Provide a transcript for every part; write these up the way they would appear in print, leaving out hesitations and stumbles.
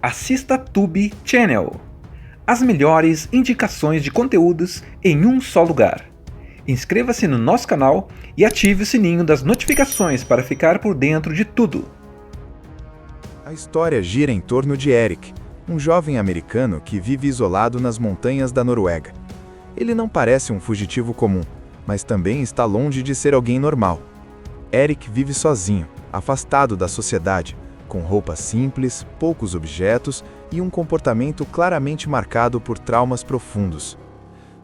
Assista Tube Channel. As melhores indicações de conteúdos em um só lugar. Inscreva-se no nosso canal e ative o sininho das notificações para ficar por dentro de tudo. A história gira em torno de Erik, um jovem americano que vive isolado nas montanhas da Noruega. Ele não parece um fugitivo comum, mas também está longe de ser alguém normal. Erik vive sozinho, afastado da sociedade, com roupas simples, poucos objetos e um comportamento claramente marcado por traumas profundos.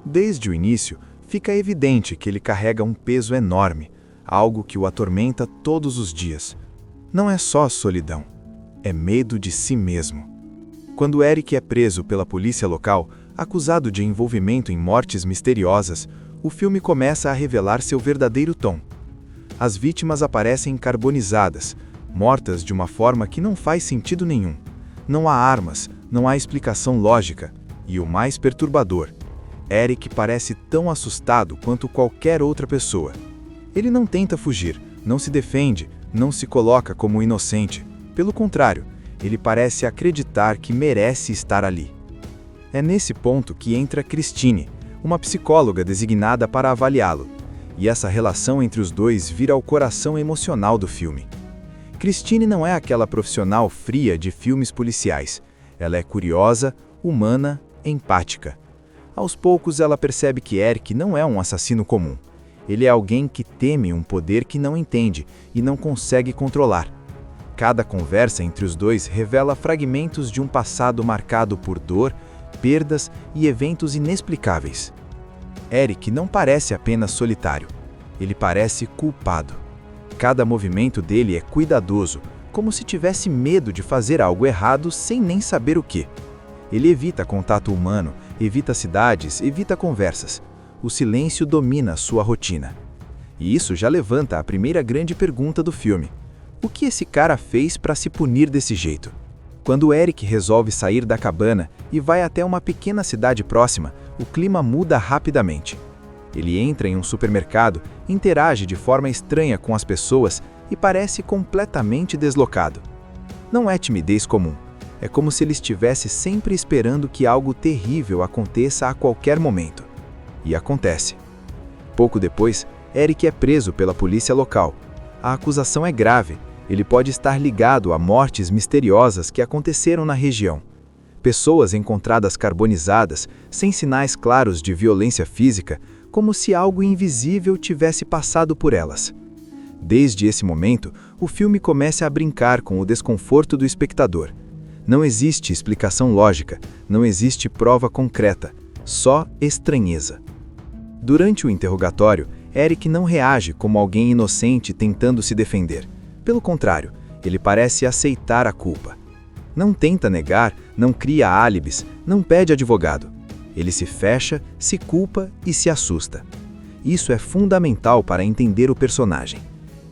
Desde o início, fica evidente que ele carrega um peso enorme, algo que o atormenta todos os dias. Não é só solidão, é medo de si mesmo. Quando Erik é preso pela polícia local, acusado de envolvimento em mortes misteriosas, o filme começa a revelar seu verdadeiro tom. As vítimas aparecem carbonizadas, mortas de uma forma que não faz sentido nenhum. Não há armas, não há explicação lógica. E o mais perturbador, Erik parece tão assustado quanto qualquer outra pessoa. Ele não tenta fugir, não se defende, não se coloca como inocente. Pelo contrário, ele parece acreditar que merece estar ali. É nesse ponto que entra Christine, uma psicóloga designada para avaliá-lo. E essa relação entre os dois vira o coração emocional do filme. Christine não é aquela profissional fria de filmes policiais. Ela é curiosa, humana, empática. Aos poucos ela percebe que Erik não é um assassino comum. Ele é alguém que teme um poder que não entende e não consegue controlar. Cada conversa entre os dois revela fragmentos de um passado marcado por dor, perdas e eventos inexplicáveis. Erik não parece apenas solitário. Ele parece culpado. Cada movimento dele é cuidadoso, como se tivesse medo de fazer algo errado sem nem saber o que. Ele evita contato humano, evita cidades, evita conversas. O silêncio domina sua rotina. E isso já levanta a primeira grande pergunta do filme. O que esse cara fez para se punir desse jeito? Quando Erik resolve sair da cabana e vai até uma pequena cidade próxima, o clima muda rapidamente. Ele entra em um supermercado, interage de forma estranha com as pessoas e parece completamente deslocado. Não é timidez comum. É como se ele estivesse sempre esperando que algo terrível aconteça a qualquer momento. E acontece. Pouco depois, Erik é preso pela polícia local. A acusação é grave. Ele pode estar ligado a mortes misteriosas que aconteceram na região. Pessoas encontradas carbonizadas, sem sinais claros de violência física, como se algo invisível tivesse passado por elas. Desde esse momento, o filme começa a brincar com o desconforto do espectador. Não existe explicação lógica, não existe prova concreta, só estranheza. Durante o interrogatório, Erik não reage como alguém inocente tentando se defender. Pelo contrário, ele parece aceitar a culpa. Não tenta negar, não cria álibis, não pede advogado. Ele se fecha, se culpa e se assusta. Isso é fundamental para entender o personagem.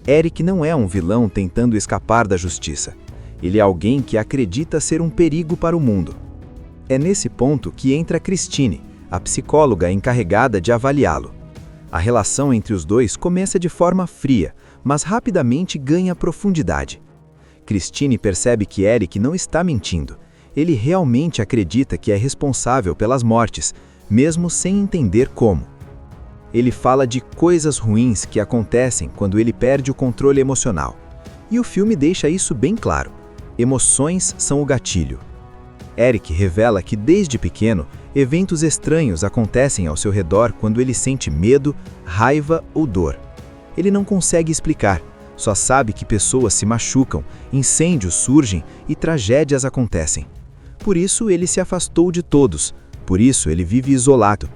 Erik não é um vilão tentando escapar da justiça. Ele é alguém que acredita ser um perigo para o mundo. É nesse ponto que entra Christine, a psicóloga encarregada de avaliá-lo. A relação entre os dois começa de forma fria, mas rapidamente ganha profundidade. Christine percebe que Erik não está mentindo. Ele realmente acredita que é responsável pelas mortes, mesmo sem entender como. Ele fala de coisas ruins que acontecem quando ele perde o controle emocional. E o filme deixa isso bem claro. Emoções são o gatilho. Erik revela que desde pequeno, eventos estranhos acontecem ao seu redor quando ele sente medo, raiva ou dor. Ele não consegue explicar, só sabe que pessoas se machucam, incêndios surgem e tragédias acontecem. Por isso ele se afastou de todos, por isso ele vive isolado.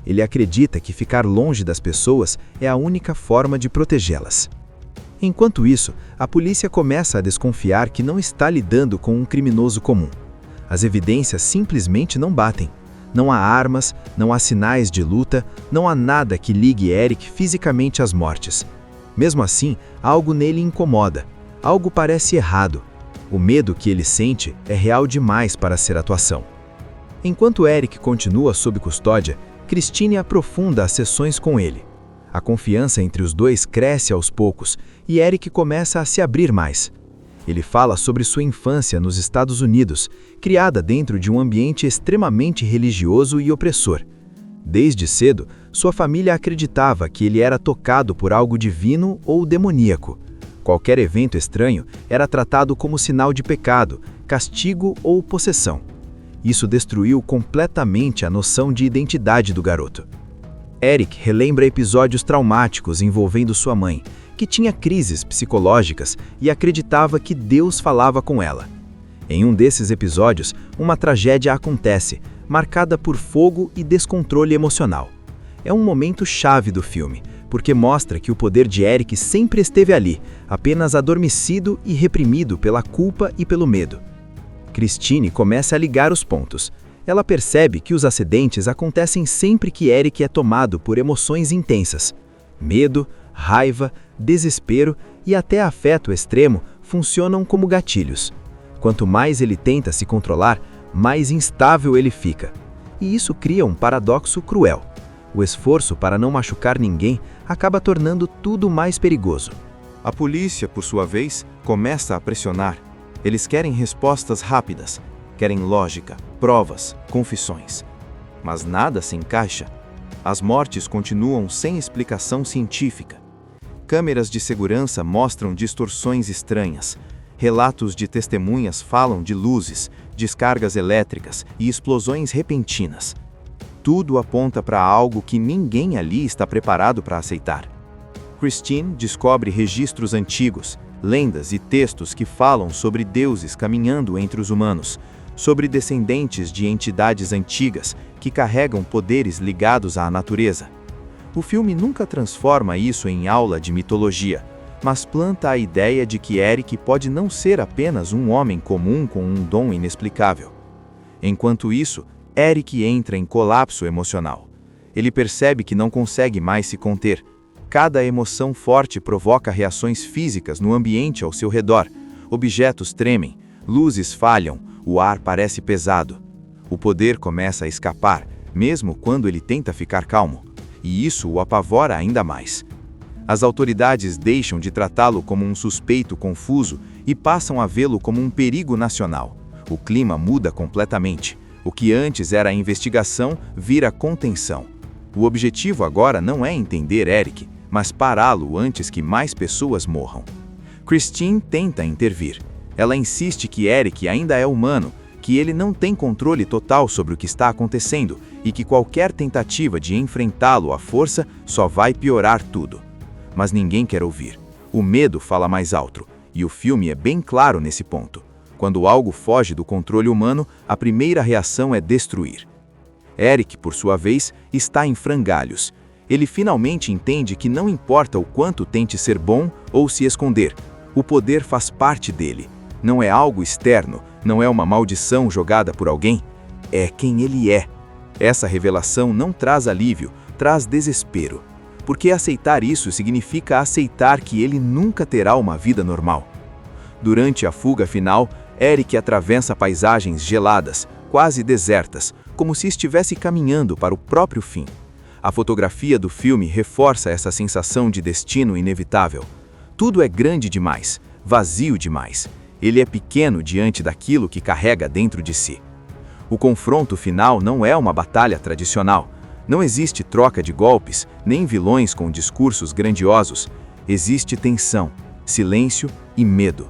Ele acredita que ficar longe das pessoas é a única forma de protegê-las. Enquanto isso, a polícia começa a desconfiar que não está lidando com um criminoso comum. As evidências simplesmente não batem. Não há armas, não há sinais de luta, não há nada que ligue Erik fisicamente às mortes. Mesmo assim, algo nele incomoda. Algo parece errado. O medo que ele sente é real demais para ser atuação. Enquanto Erik continua sob custódia, Christine aprofunda as sessões com ele. A confiança entre os dois cresce aos poucos e Erik começa a se abrir mais. Ele fala sobre sua infância nos Estados Unidos, criada dentro de um ambiente extremamente religioso e opressor. Desde cedo, sua família acreditava que ele era tocado por algo divino ou demoníaco. Qualquer evento estranho era tratado como sinal de pecado, castigo ou possessão. Isso destruiu completamente a noção de identidade do garoto. Eric relembra episódios traumáticos envolvendo sua mãe, que tinha crises psicológicas e acreditava que Deus falava com ela. Em um desses episódios, uma tragédia acontece, marcada por fogo e descontrole emocional. É um momento chave do filme, porque mostra que o poder de Eric sempre esteve ali, apenas adormecido e reprimido pela culpa e pelo medo. Christine começa a ligar os pontos. Ela percebe que os acidentes acontecem sempre que Eric é tomado por emoções intensas. Medo, raiva, desespero e até afeto extremo funcionam como gatilhos. Quanto mais ele tenta se controlar, mais instável ele fica. E isso cria um paradoxo cruel. O esforço para não machucar ninguém acaba tornando tudo mais perigoso. A polícia, por sua vez, começa a pressionar. Eles querem respostas rápidas, querem lógica, provas, confissões. Mas nada se encaixa. As mortes continuam sem explicação científica. Câmeras de segurança mostram distorções estranhas. Relatos de testemunhas falam de luzes, descargas elétricas e explosões repentinas. Tudo aponta para algo que ninguém ali está preparado para aceitar. Christine descobre registros antigos, lendas e textos que falam sobre deuses caminhando entre os humanos, sobre descendentes de entidades antigas que carregam poderes ligados à natureza. O filme nunca transforma isso em aula de mitologia, mas planta a ideia de que Eric pode não ser apenas um homem comum com um dom inexplicável. Enquanto isso, Eric entra em colapso emocional. Ele percebe que não consegue mais se conter. Cada emoção forte provoca reações físicas no ambiente ao seu redor. Objetos tremem, luzes falham, o ar parece pesado. O poder começa a escapar, mesmo quando ele tenta ficar calmo. E isso o apavora ainda mais. As autoridades deixam de tratá-lo como um suspeito confuso e passam a vê-lo como um perigo nacional. O clima muda completamente. O que antes era investigação vira contenção. O objetivo agora não é entender Eric, mas pará-lo antes que mais pessoas morram. Christine tenta intervir. Ela insiste que Eric ainda é humano, que ele não tem controle total sobre o que está acontecendo e que qualquer tentativa de enfrentá-lo à força só vai piorar tudo. Mas ninguém quer ouvir. O medo fala mais alto, e o filme é bem claro nesse ponto. Quando algo foge do controle humano, a primeira reação é destruir. Eric, por sua vez, está em frangalhos. Ele finalmente entende que não importa o quanto tente ser bom ou se esconder, o poder faz parte dele. Não é algo externo, não é uma maldição jogada por alguém, é quem ele é. Essa revelação não traz alívio, traz desespero. Porque aceitar isso significa aceitar que ele nunca terá uma vida normal. Durante a fuga final, Eric atravessa paisagens geladas, quase desertas, como se estivesse caminhando para o próprio fim. A fotografia do filme reforça essa sensação de destino inevitável. Tudo é grande demais, vazio demais. Ele é pequeno diante daquilo que carrega dentro de si. O confronto final não é uma batalha tradicional. Não existe troca de golpes, nem vilões com discursos grandiosos. Existe tensão, silêncio e medo.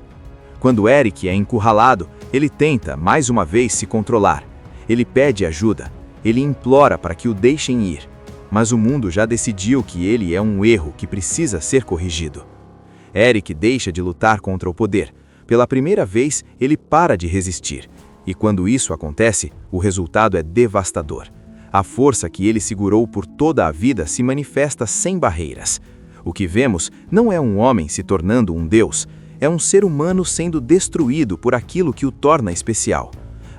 Quando Eric é encurralado, ele tenta, mais uma vez, se controlar. Ele pede ajuda. Ele implora para que o deixem ir. Mas o mundo já decidiu que ele é um erro que precisa ser corrigido. Eric deixa de lutar contra o poder. Pela primeira vez, ele para de resistir. E quando isso acontece, o resultado é devastador. A força que ele segurou por toda a vida se manifesta sem barreiras. O que vemos não é um homem se tornando um deus, é um ser humano sendo destruído por aquilo que o torna especial.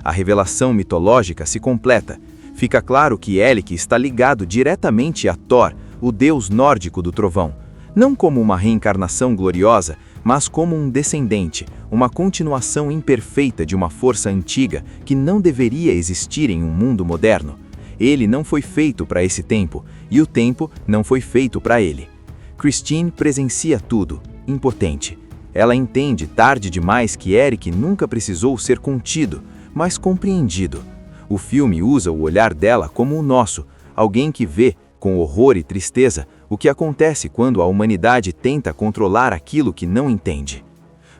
A revelação mitológica se completa. Fica claro que Eric está ligado diretamente a Thor, o deus nórdico do trovão. Não como uma reencarnação gloriosa, mas como um descendente, uma continuação imperfeita de uma força antiga que não deveria existir em um mundo moderno. Ele não foi feito para esse tempo, e o tempo não foi feito para ele. Christine presencia tudo, impotente. Ela entende tarde demais que Eric nunca precisou ser contido, mas compreendido. O filme usa o olhar dela como o nosso, alguém que vê, com horror e tristeza, o que acontece quando a humanidade tenta controlar aquilo que não entende.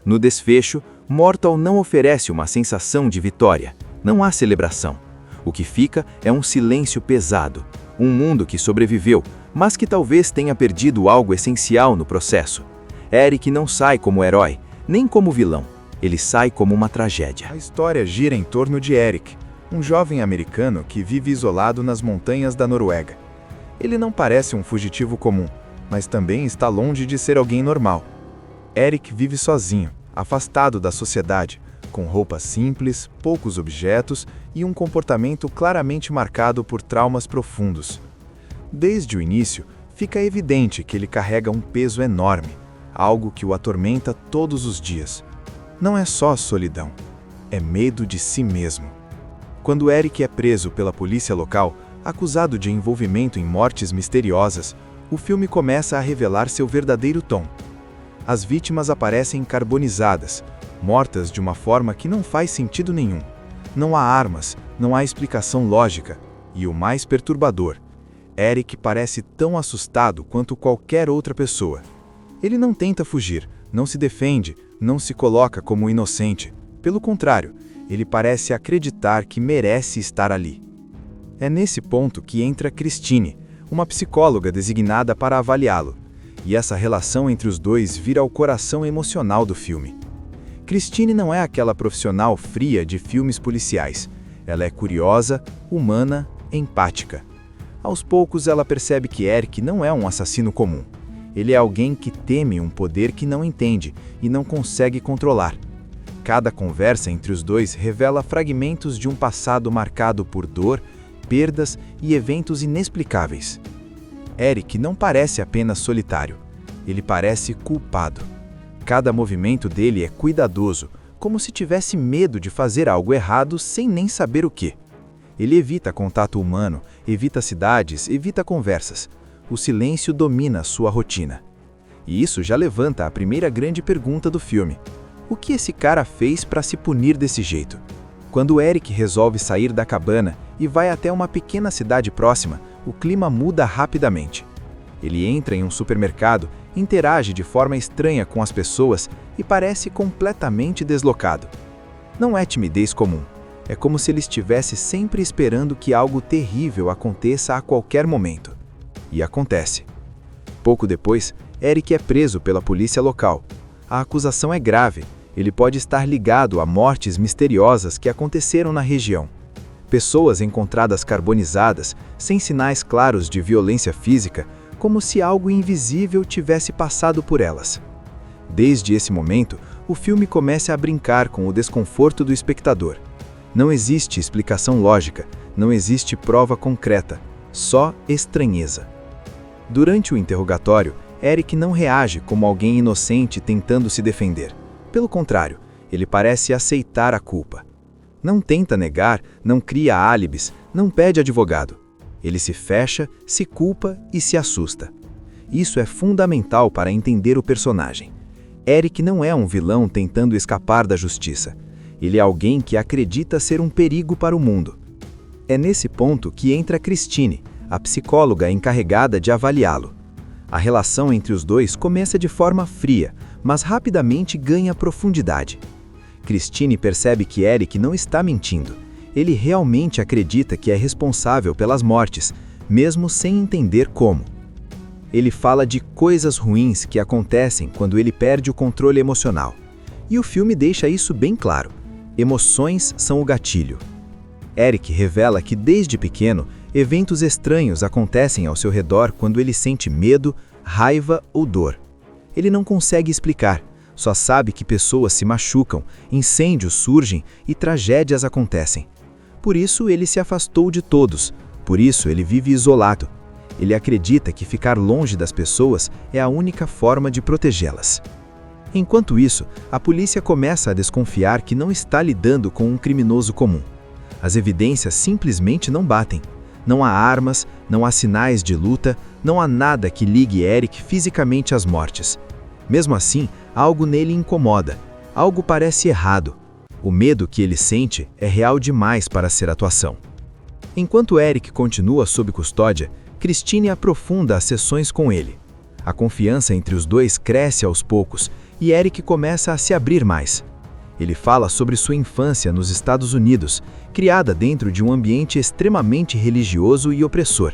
No desfecho, Mortal não oferece uma sensação de vitória. Não há celebração. O que fica é um silêncio pesado. Um mundo que sobreviveu, mas que talvez tenha perdido algo essencial no processo. Eric não sai como herói, nem como vilão. Ele sai como uma tragédia. A história gira em torno de Eric, um jovem americano que vive isolado nas montanhas da Noruega. Ele não parece um fugitivo comum, mas também está longe de ser alguém normal. Eric vive sozinho, afastado da sociedade, com roupas simples, poucos objetos e um comportamento claramente marcado por traumas profundos. Desde o início, fica evidente que ele carrega um peso enorme, algo que o atormenta todos os dias. Não é só solidão, é medo de si mesmo. Quando Eric é preso pela polícia local, acusado de envolvimento em mortes misteriosas, o filme começa a revelar seu verdadeiro tom. As vítimas aparecem carbonizadas, mortas de uma forma que não faz sentido nenhum. Não há armas, não há explicação lógica. E o mais perturbador, Eric parece tão assustado quanto qualquer outra pessoa. Ele não tenta fugir, não se defende, não se coloca como inocente. Pelo contrário, ele parece acreditar que merece estar ali. É nesse ponto que entra Christine, uma psicóloga designada para avaliá-lo. E essa relação entre os dois vira o coração emocional do filme. Christine não é aquela profissional fria de filmes policiais. Ela é curiosa, humana, empática. Aos poucos ela percebe que Eric não é um assassino comum. Ele é alguém que teme um poder que não entende e não consegue controlar. Cada conversa entre os dois revela fragmentos de um passado marcado por dor, perdas e eventos inexplicáveis. Eric não parece apenas solitário, ele parece culpado. Cada movimento dele é cuidadoso, como se tivesse medo de fazer algo errado sem nem saber o que. Ele evita contato humano, evita cidades, evita conversas. O silêncio domina sua rotina. E isso já levanta a primeira grande pergunta do filme. O que esse cara fez para se punir desse jeito? Quando Eric resolve sair da cabana e vai até uma pequena cidade próxima, o clima muda rapidamente. Ele entra em um supermercado, interage de forma estranha com as pessoas e parece completamente deslocado. Não é timidez comum. É como se ele estivesse sempre esperando que algo terrível aconteça a qualquer momento. E acontece. Pouco depois, Eric é preso pela polícia local. A acusação é grave. Ele pode estar ligado a mortes misteriosas que aconteceram na região. Pessoas encontradas carbonizadas, sem sinais claros de violência física, como se algo invisível tivesse passado por elas. Desde esse momento, o filme começa a brincar com o desconforto do espectador. Não existe explicação lógica, não existe prova concreta, só estranheza. Durante o interrogatório, Eric não reage como alguém inocente tentando se defender. Pelo contrário, ele parece aceitar a culpa. Não tenta negar, não cria álibis, não pede advogado. Ele se fecha, se culpa e se assusta. Isso é fundamental para entender o personagem. Eric não é um vilão tentando escapar da justiça. Ele é alguém que acredita ser um perigo para o mundo. É nesse ponto que entra Christine, a psicóloga encarregada de avaliá-lo. A relação entre os dois começa de forma fria, mas rapidamente ganha profundidade. Christine percebe que Eric não está mentindo. Ele realmente acredita que é responsável pelas mortes, mesmo sem entender como. Ele fala de coisas ruins que acontecem quando ele perde o controle emocional. E o filme deixa isso bem claro. Emoções são o gatilho. Eric revela que desde pequeno, eventos estranhos acontecem ao seu redor quando ele sente medo, raiva ou dor. Ele não consegue explicar, só sabe que pessoas se machucam, incêndios surgem e tragédias acontecem. Por isso ele se afastou de todos, por isso ele vive isolado. Ele acredita que ficar longe das pessoas é a única forma de protegê-las. Enquanto isso, a polícia começa a desconfiar que não está lidando com um criminoso comum. As evidências simplesmente não batem. Não há armas, não há sinais de luta, não há nada que ligue Eric fisicamente às mortes. Mesmo assim, Algo nele incomoda, algo parece errado. O medo que ele sente é real demais para ser atuação. Enquanto Eric continua sob custódia, Christine aprofunda as sessões com ele. A confiança entre os dois cresce aos poucos e Eric começa a se abrir mais. Ele fala sobre sua infância nos Estados Unidos, criada dentro de um ambiente extremamente religioso e opressor.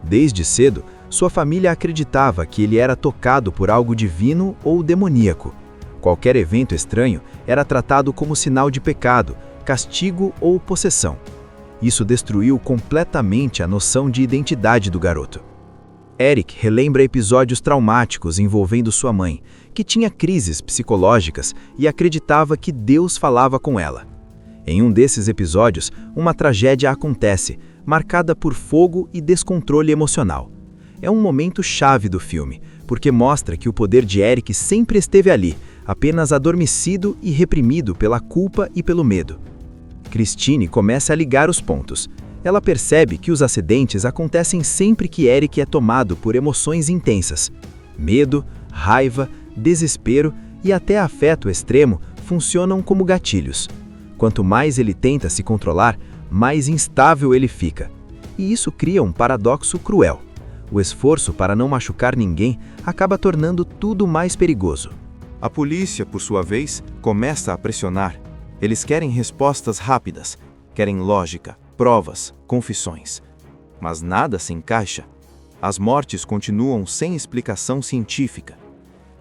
Desde cedo, sua família acreditava que ele era tocado por algo divino ou demoníaco. Qualquer evento estranho era tratado como sinal de pecado, castigo ou possessão. Isso destruiu completamente a noção de identidade do garoto. Eric relembra episódios traumáticos envolvendo sua mãe, que tinha crises psicológicas e acreditava que Deus falava com ela. Em um desses episódios, uma tragédia acontece, marcada por fogo e descontrole emocional. É um momento chave do filme, porque mostra que o poder de Eric sempre esteve ali, apenas adormecido e reprimido pela culpa e pelo medo. Christine começa a ligar os pontos. Ela percebe que os acidentes acontecem sempre que Eric é tomado por emoções intensas. Medo, raiva, desespero e até afeto extremo funcionam como gatilhos. Quanto mais ele tenta se controlar, mais instável ele fica. E isso cria um paradoxo cruel. O esforço para não machucar ninguém acaba tornando tudo mais perigoso. A polícia, por sua vez, começa a pressionar. Eles querem respostas rápidas, querem lógica, provas, confissões. Mas nada se encaixa. As mortes continuam sem explicação científica.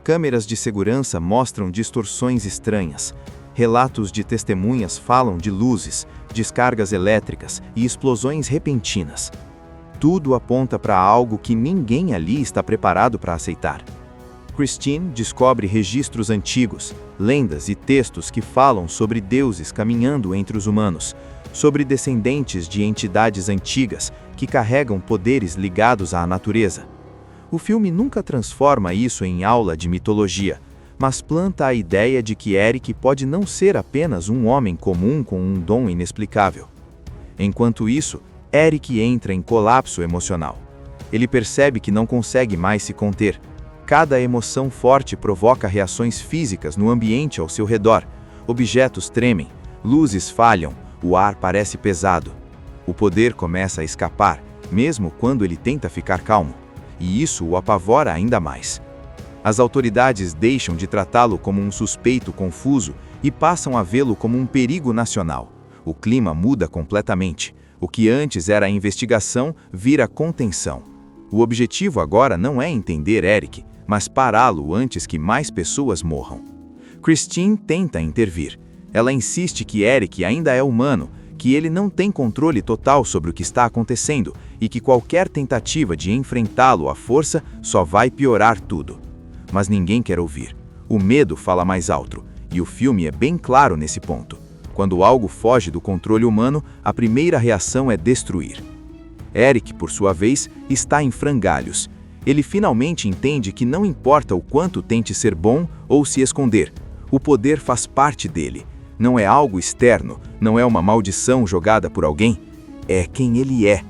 Câmeras de segurança mostram distorções estranhas. Relatos de testemunhas falam de luzes, descargas elétricas e explosões repentinas. Tudo aponta para algo que ninguém ali está preparado para aceitar. Christine descobre registros antigos, lendas e textos que falam sobre deuses caminhando entre os humanos, sobre descendentes de entidades antigas que carregam poderes ligados à natureza. O filme nunca transforma isso em aula de mitologia, mas planta a ideia de que Eric pode não ser apenas um homem comum com um dom inexplicável. Enquanto isso, Eric entra em colapso emocional. Ele percebe que não consegue mais se conter. Cada emoção forte provoca reações físicas no ambiente ao seu redor. Objetos tremem, luzes falham, o ar parece pesado. O poder começa a escapar, mesmo quando ele tenta ficar calmo. E isso o apavora ainda mais. As autoridades deixam de tratá-lo como um suspeito confuso e passam a vê-lo como um perigo nacional. O clima muda completamente. O que antes era investigação vira contenção. O objetivo agora não é entender Eric, mas pará-lo antes que mais pessoas morram. Christine tenta intervir. Ela insiste que Eric ainda é humano, que ele não tem controle total sobre o que está acontecendo e que qualquer tentativa de enfrentá-lo à força só vai piorar tudo. Mas ninguém quer ouvir. O medo fala mais alto, e o filme é bem claro nesse ponto. Quando algo foge do controle humano, a primeira reação é destruir. Eric, por sua vez, está em frangalhos. Ele finalmente entende que não importa o quanto tente ser bom ou se esconder, o poder faz parte dele. Não é algo externo, não é uma maldição jogada por alguém, é quem ele é.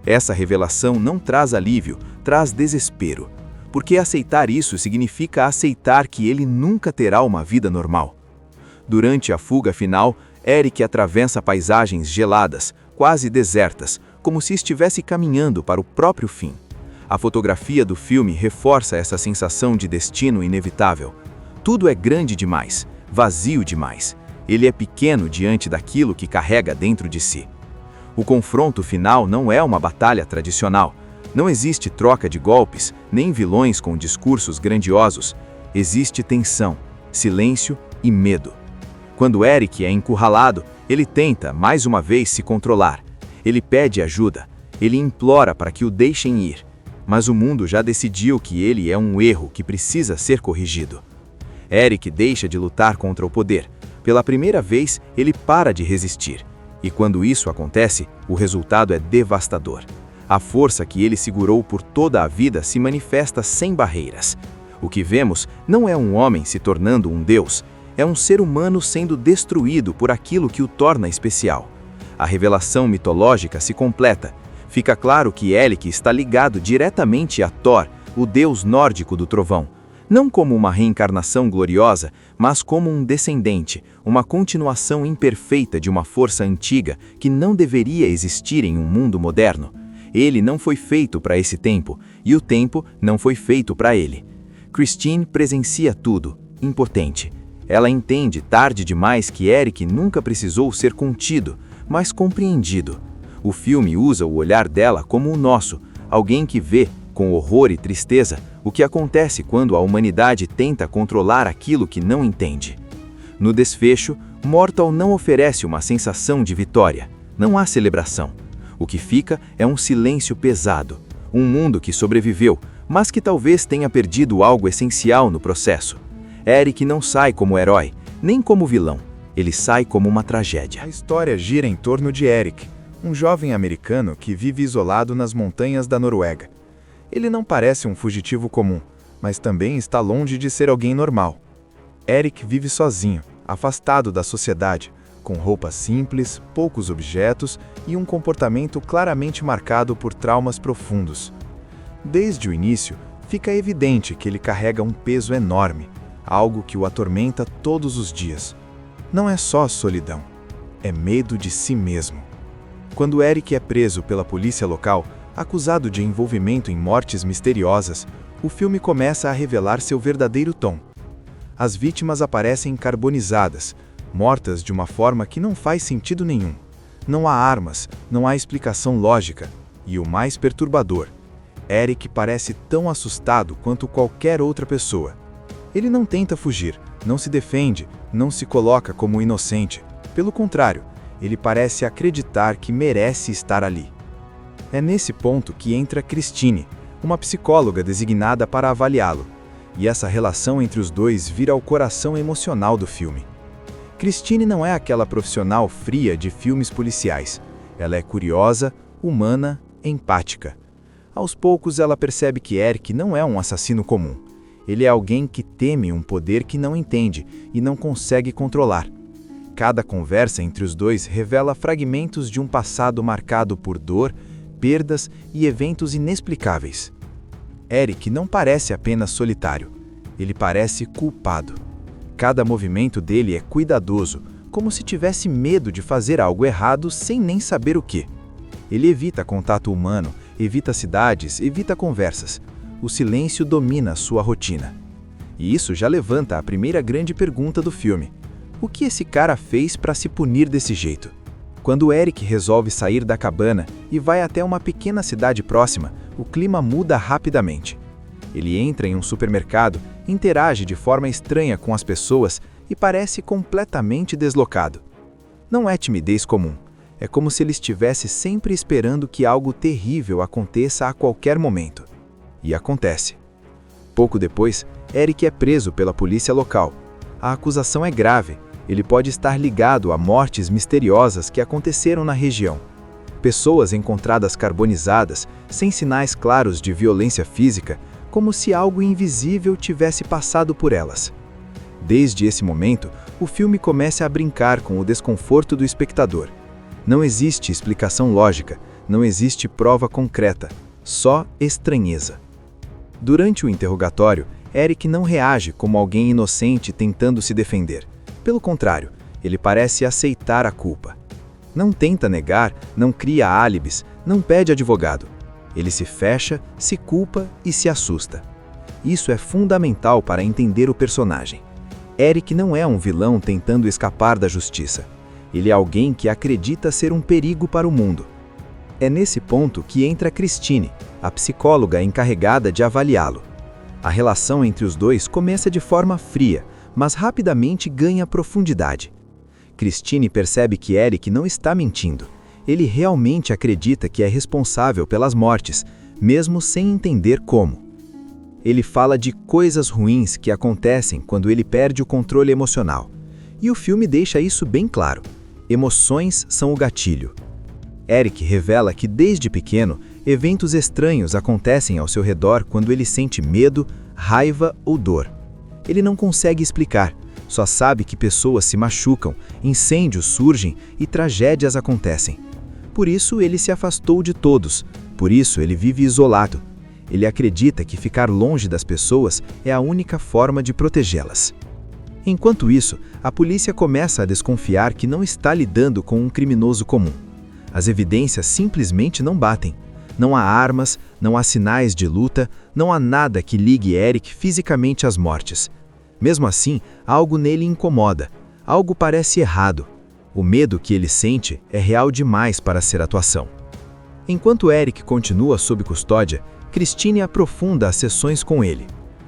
Essa revelação não traz alívio, traz desespero. Porque aceitar isso significa aceitar que ele nunca terá uma vida normal. Durante a fuga final, Eric atravessa paisagens geladas, quase desertas, como se estivesse caminhando para o próprio fim. A fotografia do filme reforça essa sensação de destino inevitável. Tudo é grande demais, vazio demais. Ele é pequeno diante daquilo que carrega dentro de si. O confronto final não é uma batalha tradicional. Não existe troca de golpes, nem vilões com discursos grandiosos. Existe tensão, silêncio e medo. Quando Eric é encurralado, ele tenta, mais uma vez, se controlar. Ele pede ajuda. Ele implora para que o deixem ir. Mas o mundo já decidiu que ele é um erro que precisa ser corrigido. Eric deixa de lutar contra o poder. Pela primeira vez, ele para de resistir. E quando isso acontece, o resultado é devastador. A força que ele segurou por toda a vida se manifesta sem barreiras. O que vemos não é um homem se tornando um deus, é um ser humano sendo destruído por aquilo que o torna especial. A revelação mitológica se completa. Fica claro que Eric está ligado diretamente a Thor, o deus nórdico do trovão. Não como uma reencarnação gloriosa, mas como um descendente, uma continuação imperfeita de uma força antiga que não deveria existir em um mundo moderno. Ele não foi feito para esse tempo, e o tempo não foi feito para ele. Christine presencia tudo, impotente. Ela entende tarde demais que Eric nunca precisou ser contido, mas compreendido. O filme usa o olhar dela como o nosso, alguém que vê, com horror e tristeza, o que acontece quando a humanidade tenta controlar aquilo que não entende. No desfecho, Mortal não oferece uma sensação de vitória. Não há celebração. O que fica é um silêncio pesado. Um mundo que sobreviveu, mas que talvez tenha perdido algo essencial no processo. Eric não sai como herói, nem como vilão. Ele sai como uma tragédia. A história gira em torno de Eric, um jovem americano que vive isolado nas montanhas da Noruega. Ele não parece um fugitivo comum, mas também está longe de ser alguém normal. Eric vive sozinho, afastado da sociedade, com roupas simples, poucos objetos e um comportamento claramente marcado por traumas profundos. Desde o início, fica evidente que ele carrega um peso enorme, algo que o atormenta todos os dias. Não é só solidão, é medo de si mesmo. Quando Eric é preso pela polícia local, acusado de envolvimento em mortes misteriosas, o filme começa a revelar seu verdadeiro tom. As vítimas aparecem carbonizadas, mortas de uma forma que não faz sentido nenhum. Não há armas, não há explicação lógica. E o mais perturbador, Eric parece tão assustado quanto qualquer outra pessoa. Ele não tenta fugir, não se defende, não se coloca como inocente. Pelo contrário, ele parece acreditar que merece estar ali. É nesse ponto que entra Christine, uma psicóloga designada para avaliá-lo. E essa relação entre os dois vira o coração emocional do filme. Christine não é aquela profissional fria de filmes policiais. Ela é curiosa, humana, empática. Aos poucos ela percebe que Eric não é um assassino comum. Ele é alguém que teme um poder que não entende e não consegue controlar. Cada conversa entre os dois revela fragmentos de um passado marcado por dor, perdas e eventos inexplicáveis. Eric não parece apenas solitário, ele parece culpado. Cada movimento dele é cuidadoso, como se tivesse medo de fazer algo errado sem nem saber o que. Ele evita contato humano, evita cidades, evita conversas. O silêncio domina sua rotina. E isso já levanta a primeira grande pergunta do filme. O que esse cara fez para se punir desse jeito? Quando Eric resolve sair da cabana e vai até uma pequena cidade próxima, o clima muda rapidamente. Ele entra em um supermercado, interage de forma estranha com as pessoas e parece completamente deslocado. Não é timidez comum. É como se ele estivesse sempre esperando que algo terrível aconteça a qualquer momento. E acontece. Pouco depois, Eric é preso pela polícia local. A acusação é grave. Ele pode estar ligado a mortes misteriosas que aconteceram na região. Pessoas encontradas carbonizadas, sem sinais claros de violência física, como se algo invisível tivesse passado por elas. Desde esse momento, o filme começa a brincar com o desconforto do espectador. Não existe explicação lógica, não existe prova concreta, só estranheza. Durante o interrogatório, Eric não reage como alguém inocente tentando se defender. Pelo contrário, ele parece aceitar a culpa. Não tenta negar, não cria álibis, não pede advogado. Ele se fecha, se culpa e se assusta. Isso é fundamental para entender o personagem. Eric não é um vilão tentando escapar da justiça. Ele é alguém que acredita ser um perigo para o mundo. É nesse ponto que entra Christine, a psicóloga encarregada de avaliá-lo. A relação entre os dois começa de forma fria, mas rapidamente ganha profundidade. Christine percebe que Eric não está mentindo. Ele realmente acredita que é responsável pelas mortes, mesmo sem entender como. Ele fala de coisas ruins que acontecem quando ele perde o controle emocional. E o filme deixa isso bem claro. Emoções são o gatilho. Eric revela que desde pequeno, eventos estranhos acontecem ao seu redor quando ele sente medo, raiva ou dor. Ele não consegue explicar, só sabe que pessoas se machucam, incêndios surgem e tragédias acontecem. Por isso ele se afastou de todos, por isso ele vive isolado. Ele acredita que ficar longe das pessoas é a única forma de protegê-las. Enquanto isso, a polícia começa a desconfiar que não está lidando com um criminoso comum. As evidências simplesmente não batem. Não há armas, não há sinais de luta, não há nada que ligue Eric fisicamente às mortes. Mesmo assim, algo nele incomoda. Algo parece errado. O medo que ele sente é real demais para ser atuação. Enquanto Eric continua sob custódia, Christine aprofunda as sessões com ele.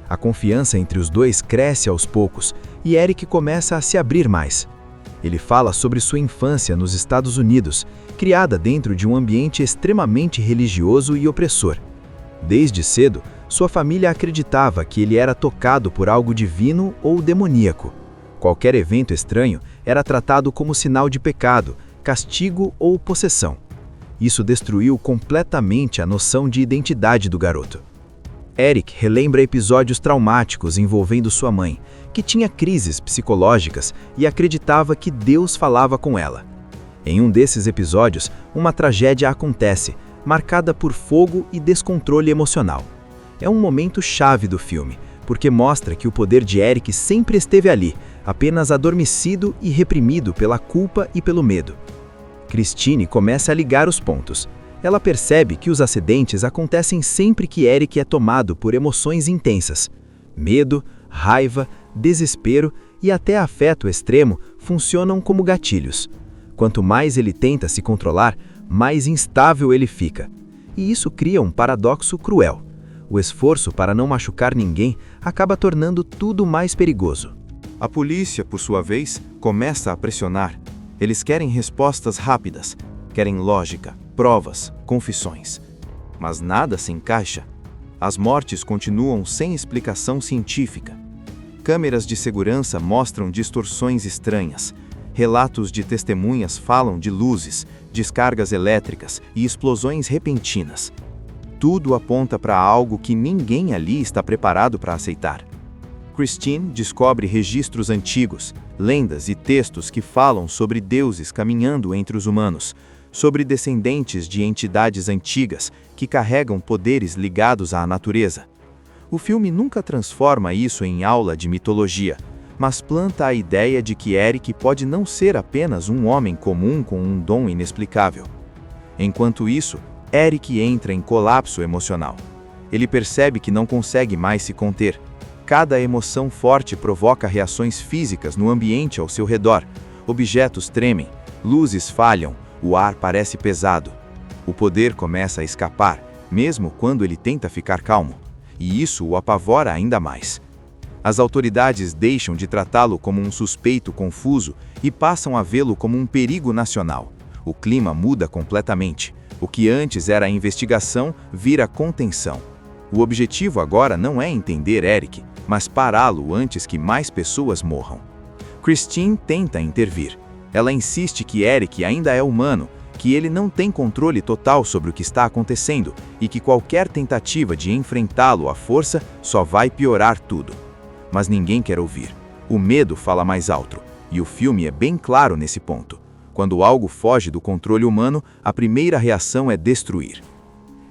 A confiança entre os dois cresce aos poucos e Eric começa a se abrir mais. Ele fala sobre sua infância nos Estados Unidos, criada dentro de um ambiente extremamente religioso e opressor. Desde cedo, sua família acreditava que ele era tocado por algo divino ou demoníaco. Qualquer evento estranho era tratado como sinal de pecado, castigo ou possessão. Isso destruiu completamente a noção de identidade do garoto. Eric relembra episódios traumáticos envolvendo sua mãe, que tinha crises psicológicas e acreditava que Deus falava com ela. Em um desses episódios, uma tragédia acontece, marcada por fogo e descontrole emocional. É um momento chave do filme, porque mostra que o poder de Eric sempre esteve ali, apenas adormecido e reprimido pela culpa e pelo medo. Christine começa a ligar os pontos. Ela percebe que os acidentes acontecem sempre que Eric é tomado por emoções intensas. Medo, raiva, desespero e até afeto extremo funcionam como gatilhos. Quanto mais ele tenta se controlar, mais instável ele fica. E isso cria um paradoxo cruel. O esforço para não machucar ninguém acaba tornando tudo mais perigoso. A polícia, por sua vez, começa a pressionar. Eles querem respostas rápidas, querem lógica, provas, confissões. Mas nada se encaixa. As mortes continuam sem explicação científica. Câmeras de segurança mostram distorções estranhas. Relatos de testemunhas falam de luzes, descargas elétricas e explosões repentinas. Tudo aponta para algo que ninguém ali está preparado para aceitar. Christine descobre registros antigos, lendas e textos que falam sobre deuses caminhando entre os humanos, sobre descendentes de entidades antigas que carregam poderes ligados à natureza. O filme nunca transforma isso em aula de mitologia, mas planta a ideia de que Eric pode não ser apenas um homem comum com um dom inexplicável. Enquanto isso, Eric entra em colapso emocional. Ele percebe que não consegue mais se conter. Cada emoção forte provoca reações físicas no ambiente ao seu redor. Objetos tremem, luzes falham, o ar parece pesado. O poder começa a escapar, mesmo quando ele tenta ficar calmo. E isso o apavora ainda mais. As autoridades deixam de tratá-lo como um suspeito confuso e passam a vê-lo como um perigo nacional. O clima muda completamente. O que antes era investigação vira contenção. O objetivo agora não é entender Eric, mas pará-lo antes que mais pessoas morram. Christine tenta intervir. Ela insiste que Eric ainda é humano, que ele não tem controle total sobre o que está acontecendo e que qualquer tentativa de enfrentá-lo à força só vai piorar tudo. Mas ninguém quer ouvir. O medo fala mais alto, e o filme é bem claro nesse ponto. Quando algo foge do controle humano, a primeira reação é destruir.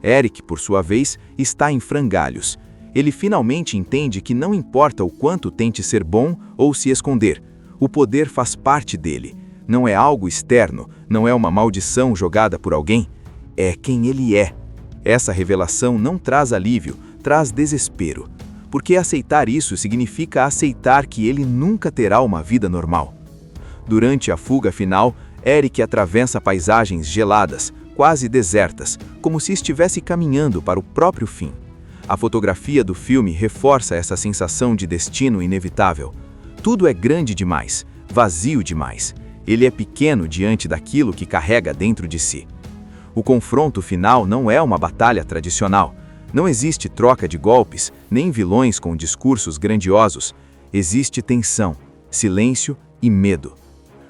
Eric, por sua vez, está em frangalhos. Ele finalmente entende que não importa o quanto tente ser bom ou se esconder, o poder faz parte dele. Não é algo externo, não é uma maldição jogada por alguém, é quem ele é. Essa revelação não traz alívio, traz desespero. Porque aceitar isso significa aceitar que ele nunca terá uma vida normal. Durante a fuga final, Eric atravessa paisagens geladas, quase desertas, como se estivesse caminhando para o próprio fim. A fotografia do filme reforça essa sensação de destino inevitável. Tudo é grande demais, vazio demais. Ele é pequeno diante daquilo que carrega dentro de si. O confronto final não é uma batalha tradicional. Não existe troca de golpes, nem vilões com discursos grandiosos. Existe tensão, silêncio e medo.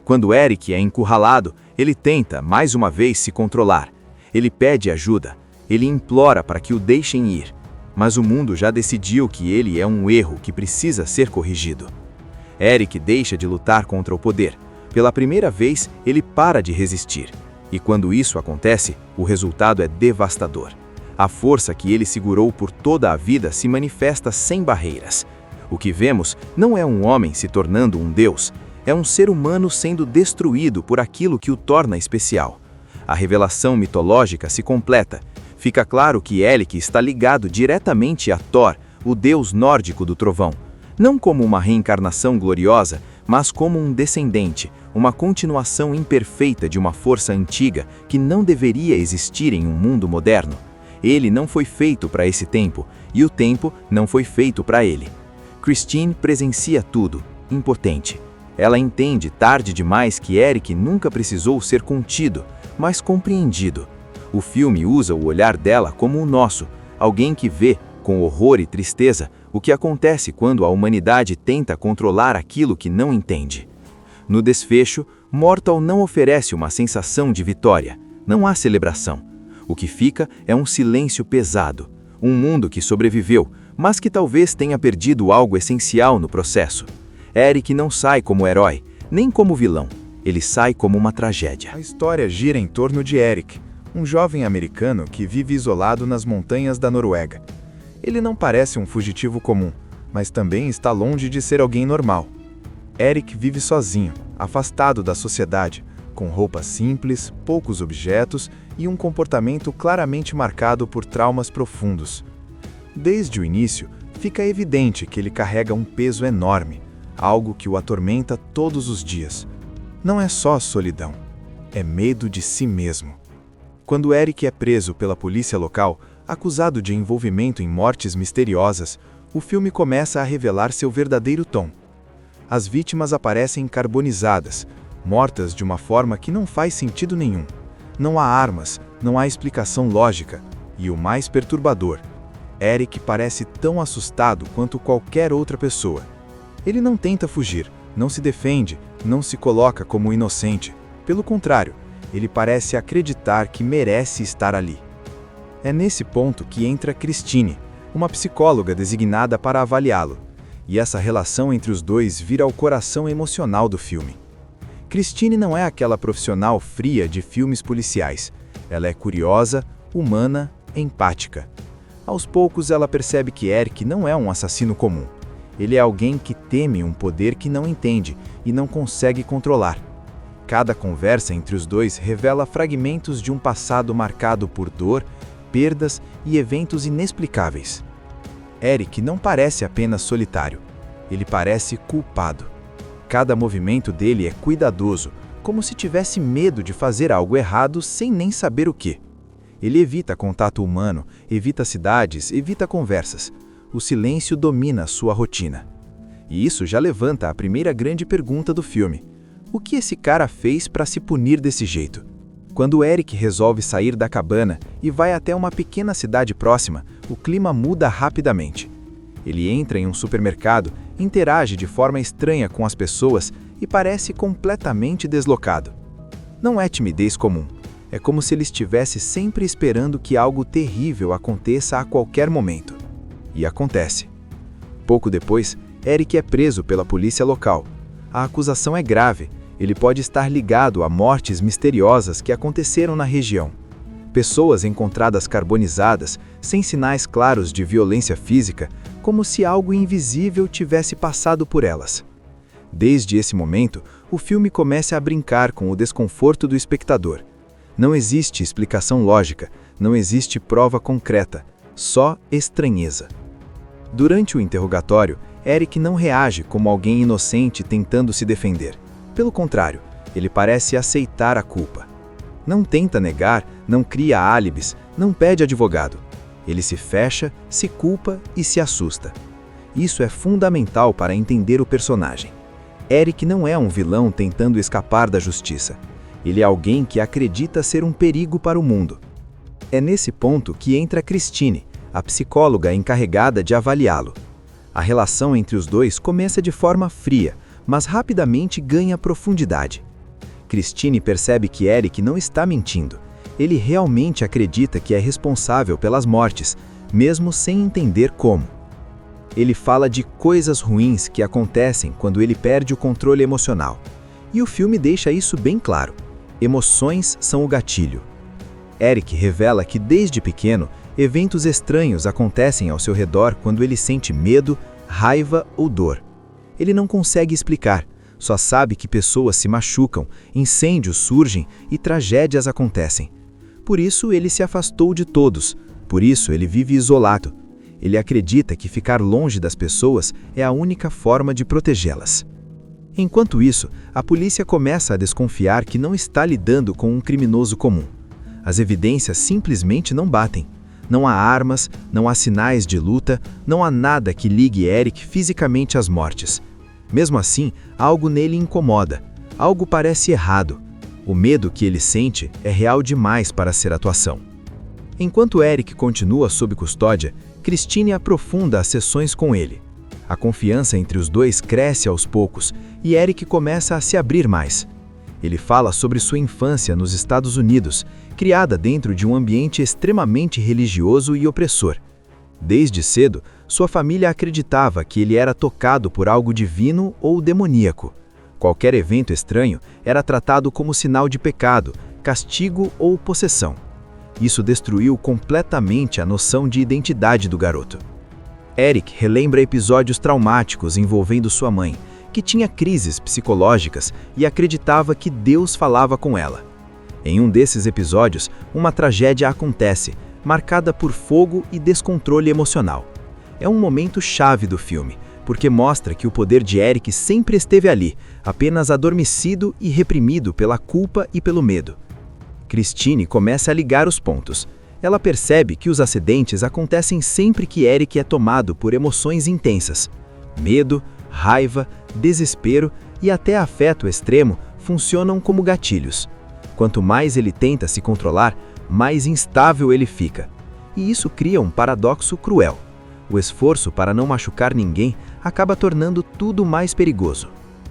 Quando Eric é encurralado, ele tenta, mais uma vez, se controlar. Ele pede ajuda. Ele implora para que o deixem ir. Mas o mundo já decidiu que ele é um erro que precisa ser corrigido. Eric deixa de lutar contra o poder. Pela primeira vez, ele para de resistir. E quando isso acontece, o resultado é devastador. A força que ele segurou por toda a vida se manifesta sem barreiras. O que vemos não é um homem se tornando um deus, é um ser humano sendo destruído por aquilo que o torna especial. A revelação mitológica se completa. Fica claro que Erik está ligado diretamente a Thor, o deus nórdico do trovão, não como uma reencarnação gloriosa, mas como um descendente, uma continuação imperfeita de uma força antiga que não deveria existir em um mundo moderno. Ele não foi feito para esse tempo, e o tempo não foi feito para ele. Christine presencia tudo, impotente. Ela entende tarde demais que Erik nunca precisou ser contido, mas compreendido. O filme usa o olhar dela como o nosso, alguém que vê, com horror e tristeza, o que acontece quando a humanidade tenta controlar aquilo que não entende. No desfecho, Mortal não oferece uma sensação de vitória, não há celebração. O que fica é um silêncio pesado, um mundo que sobreviveu, mas que talvez tenha perdido algo essencial no processo. Erik não sai como herói, nem como vilão, ele sai como uma tragédia. A história gira em torno de Erik, um jovem americano que vive isolado nas montanhas da Noruega. Ele não parece um fugitivo comum, mas também está longe de ser alguém normal. Erik vive sozinho, afastado da sociedade, com roupas simples, poucos objetos e um comportamento claramente marcado por traumas profundos. Desde o início, fica evidente que ele carrega um peso enorme, algo que o atormenta todos os dias. Não é só solidão, é medo de si mesmo. Quando Erik é preso pela polícia local, acusado de envolvimento em mortes misteriosas, o filme começa a revelar seu verdadeiro tom. As vítimas aparecem carbonizadas, mortas de uma forma que não faz sentido nenhum. Não há armas, não há explicação lógica, e o mais perturbador, Erik parece tão assustado quanto qualquer outra pessoa. Ele não tenta fugir, não se defende, não se coloca como inocente. Pelo contrário, ele parece acreditar que merece estar ali. É nesse ponto que entra Christine, uma psicóloga designada para avaliá-lo, e essa relação entre os dois vira o coração emocional do filme. Christine não é aquela profissional fria de filmes policiais. Ela é curiosa, humana, empática. Aos poucos ela percebe que Erik não é um assassino comum. Ele é alguém que teme um poder que não entende e não consegue controlar. Cada conversa entre os dois revela fragmentos de um passado marcado por dor, perdas e eventos inexplicáveis. Erik não parece apenas solitário, ele parece culpado. Cada movimento dele é cuidadoso, como se tivesse medo de fazer algo errado sem nem saber o que. Ele evita contato humano, evita cidades, evita conversas. O silêncio domina sua rotina. E isso já levanta a primeira grande pergunta do filme. O que esse cara fez para se punir desse jeito? Quando Erik resolve sair da cabana e vai até uma pequena cidade próxima, o clima muda rapidamente. Ele entra em um supermercado, interage de forma estranha com as pessoas e parece completamente deslocado. Não é timidez comum. É como se ele estivesse sempre esperando que algo terrível aconteça a qualquer momento. E acontece. Pouco depois, Erik é preso pela polícia local. A acusação é grave. Ele pode estar ligado a mortes misteriosas que aconteceram na região. Pessoas encontradas carbonizadas, sem sinais claros de violência física, como se algo invisível tivesse passado por elas. Desde esse momento, o filme começa a brincar com o desconforto do espectador. Não existe explicação lógica, não existe prova concreta, só estranheza. Durante o interrogatório, Erik não reage como alguém inocente tentando se defender. Pelo contrário, ele parece aceitar a culpa. Não tenta negar, não cria álibis, não pede advogado. Ele se fecha, se culpa e se assusta. Isso é fundamental para entender o personagem. Erik não é um vilão tentando escapar da justiça. Ele é alguém que acredita ser um perigo para o mundo. É nesse ponto que entra Christine, a psicóloga encarregada de avaliá-lo. A relação entre os dois começa de forma fria, mas rapidamente ganha profundidade. Christine percebe que Erik não está mentindo. Ele realmente acredita que é responsável pelas mortes, mesmo sem entender como. Ele fala de coisas ruins que acontecem quando ele perde o controle emocional. E o filme deixa isso bem claro. Emoções são o gatilho. Erik revela que desde pequeno Eventos estranhos acontecem ao seu redor quando ele sente medo, raiva ou dor. Ele não consegue explicar, só sabe que pessoas se machucam, incêndios surgem e tragédias acontecem. Por isso ele se afastou de todos, por isso ele vive isolado. Ele acredita que ficar longe das pessoas é a única forma de protegê-las. Enquanto isso, a polícia começa a desconfiar que não está lidando com um criminoso comum. As evidências simplesmente não batem. Não há armas, não há sinais de luta, não há nada que ligue Eric fisicamente às mortes. Mesmo assim, algo nele incomoda, algo parece errado. O medo que ele sente é real demais para ser atuação. Enquanto Eric continua sob custódia, Christine aprofunda as sessões com ele. A confiança entre os dois cresce aos poucos e Eric começa a se abrir mais. Ele fala sobre sua infância nos Estados Unidos, criada dentro de um ambiente extremamente religioso e opressor. Desde cedo, sua família acreditava que ele era tocado por algo divino ou demoníaco. Qualquer evento estranho era tratado como sinal de pecado, castigo ou possessão. Isso destruiu completamente a noção de identidade do garoto. Eric relembra episódios traumáticos envolvendo sua mãe, que tinha crises psicológicas e acreditava que Deus falava com ela. Em um desses episódios, uma tragédia acontece, marcada por fogo e descontrole emocional. É um momento chave do filme, porque mostra que o poder de Eric sempre esteve ali, apenas adormecido e reprimido pela culpa e pelo medo. Christine começa a ligar os pontos. Ela percebe que os acidentes acontecem sempre que Eric é tomado por emoções intensas. Medo, raiva, desespero e até afeto extremo funcionam como gatilhos. Quanto mais ele tenta se controlar, mais instável ele fica. E isso cria um paradoxo cruel. O esforço para não machucar ninguém acaba tornando tudo mais perigoso.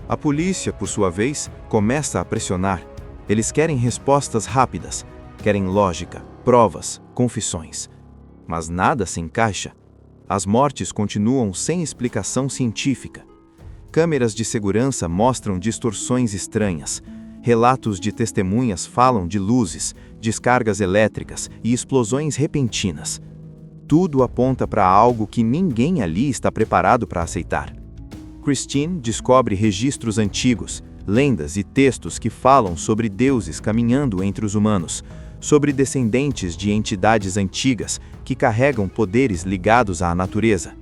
A polícia, por sua vez, começa a pressionar. Eles querem respostas rápidas, querem lógica, provas, confissões. Mas nada se encaixa. As mortes continuam sem explicação científica. Câmeras de segurança mostram distorções estranhas. Relatos de testemunhas falam de luzes, descargas elétricas e explosões repentinas. Tudo aponta para algo que ninguém ali está preparado para aceitar. Christine descobre registros antigos, lendas e textos que falam sobre deuses caminhando entre os humanos, sobre descendentes de entidades antigas que carregam poderes ligados à natureza.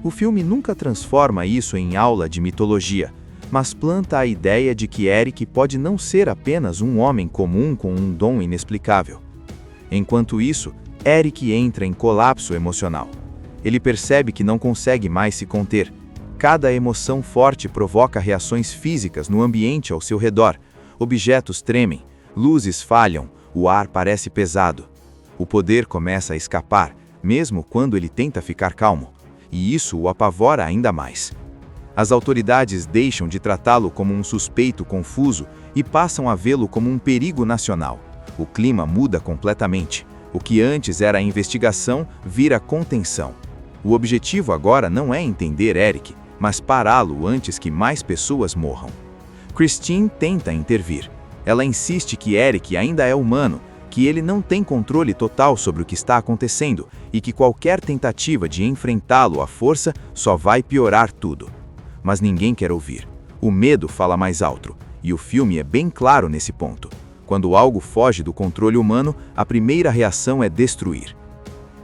O filme nunca transforma isso em aula de mitologia, mas planta a ideia de que Eric pode não ser apenas um homem comum com um dom inexplicável. Enquanto isso, Eric entra em colapso emocional. Ele percebe que não consegue mais se conter. Cada emoção forte provoca reações físicas no ambiente ao seu redor. Objetos tremem, luzes falham, o ar parece pesado. O poder começa a escapar, mesmo quando ele tenta ficar calmo. E isso o apavora ainda mais. As autoridades deixam de tratá-lo como um suspeito confuso e passam a vê-lo como um perigo nacional. O clima muda completamente. O que antes era investigação vira contenção. O objetivo agora não é entender Eric, mas pará-lo antes que mais pessoas morram. Christine tenta intervir. Ela insiste que Eric ainda é humano, que ele não tem controle total sobre o que está acontecendo e que qualquer tentativa de enfrentá-lo à força só vai piorar tudo. Mas ninguém quer ouvir. O medo fala mais alto, e o filme é bem claro nesse ponto. Quando algo foge do controle humano, a primeira reação é destruir.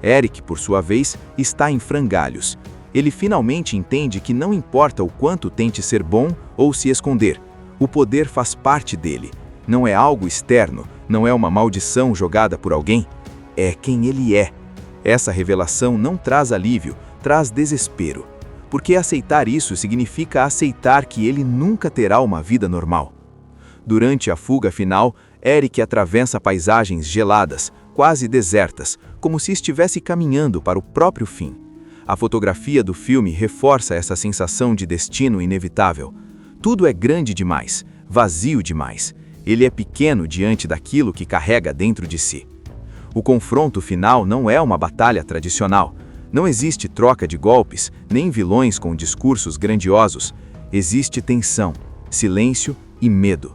Eric, por sua vez, está em frangalhos. Ele finalmente entende que não importa o quanto tente ser bom ou se esconder, o poder faz parte dele. Não é algo externo, não é uma maldição jogada por alguém, é quem ele é. Essa revelação não traz alívio, traz desespero. Porque aceitar isso significa aceitar que ele nunca terá uma vida normal. Durante a fuga final, Eric atravessa paisagens geladas, quase desertas, como se estivesse caminhando para o próprio fim. A fotografia do filme reforça essa sensação de destino inevitável. Tudo é grande demais, vazio demais. Ele é pequeno diante daquilo que carrega dentro de si. O confronto final não é uma batalha tradicional. Não existe troca de golpes, nem vilões com discursos grandiosos. Existe tensão, silêncio e medo.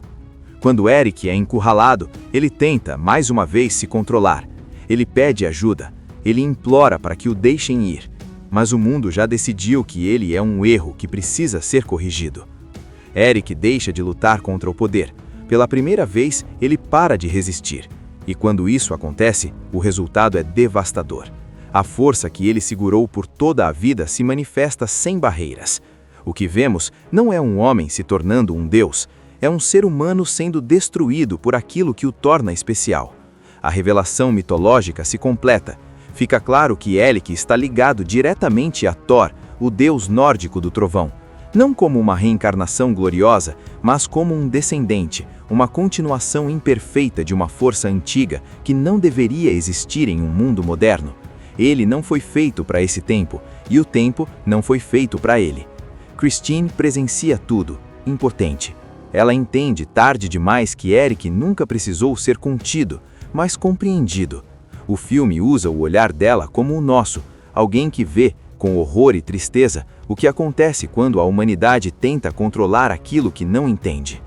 Quando Eric é encurralado, ele tenta, mais uma vez, se controlar. Ele pede ajuda. Ele implora para que o deixem ir, mas o mundo já decidiu que ele é um erro que precisa ser corrigido. Eric deixa de lutar contra o poder. Pela primeira vez, ele para de resistir. E quando isso acontece, o resultado é devastador. A força que ele segurou por toda a vida se manifesta sem barreiras. O que vemos não é um homem se tornando um deus, é um ser humano sendo destruído por aquilo que o torna especial. A revelação mitológica se completa. Fica claro que Eric está ligado diretamente a Thor, o deus nórdico do trovão. Não como uma reencarnação gloriosa, mas como um descendente, uma continuação imperfeita de uma força antiga que não deveria existir em um mundo moderno. Ele não foi feito para esse tempo, e o tempo não foi feito para ele. Christine presencia tudo, impotente. Ela entende tarde demais que Eric nunca precisou ser contido, mas compreendido. O filme usa o olhar dela como o nosso, alguém que vê, com horror e tristeza, o que acontece quando a humanidade tenta controlar aquilo que não entende.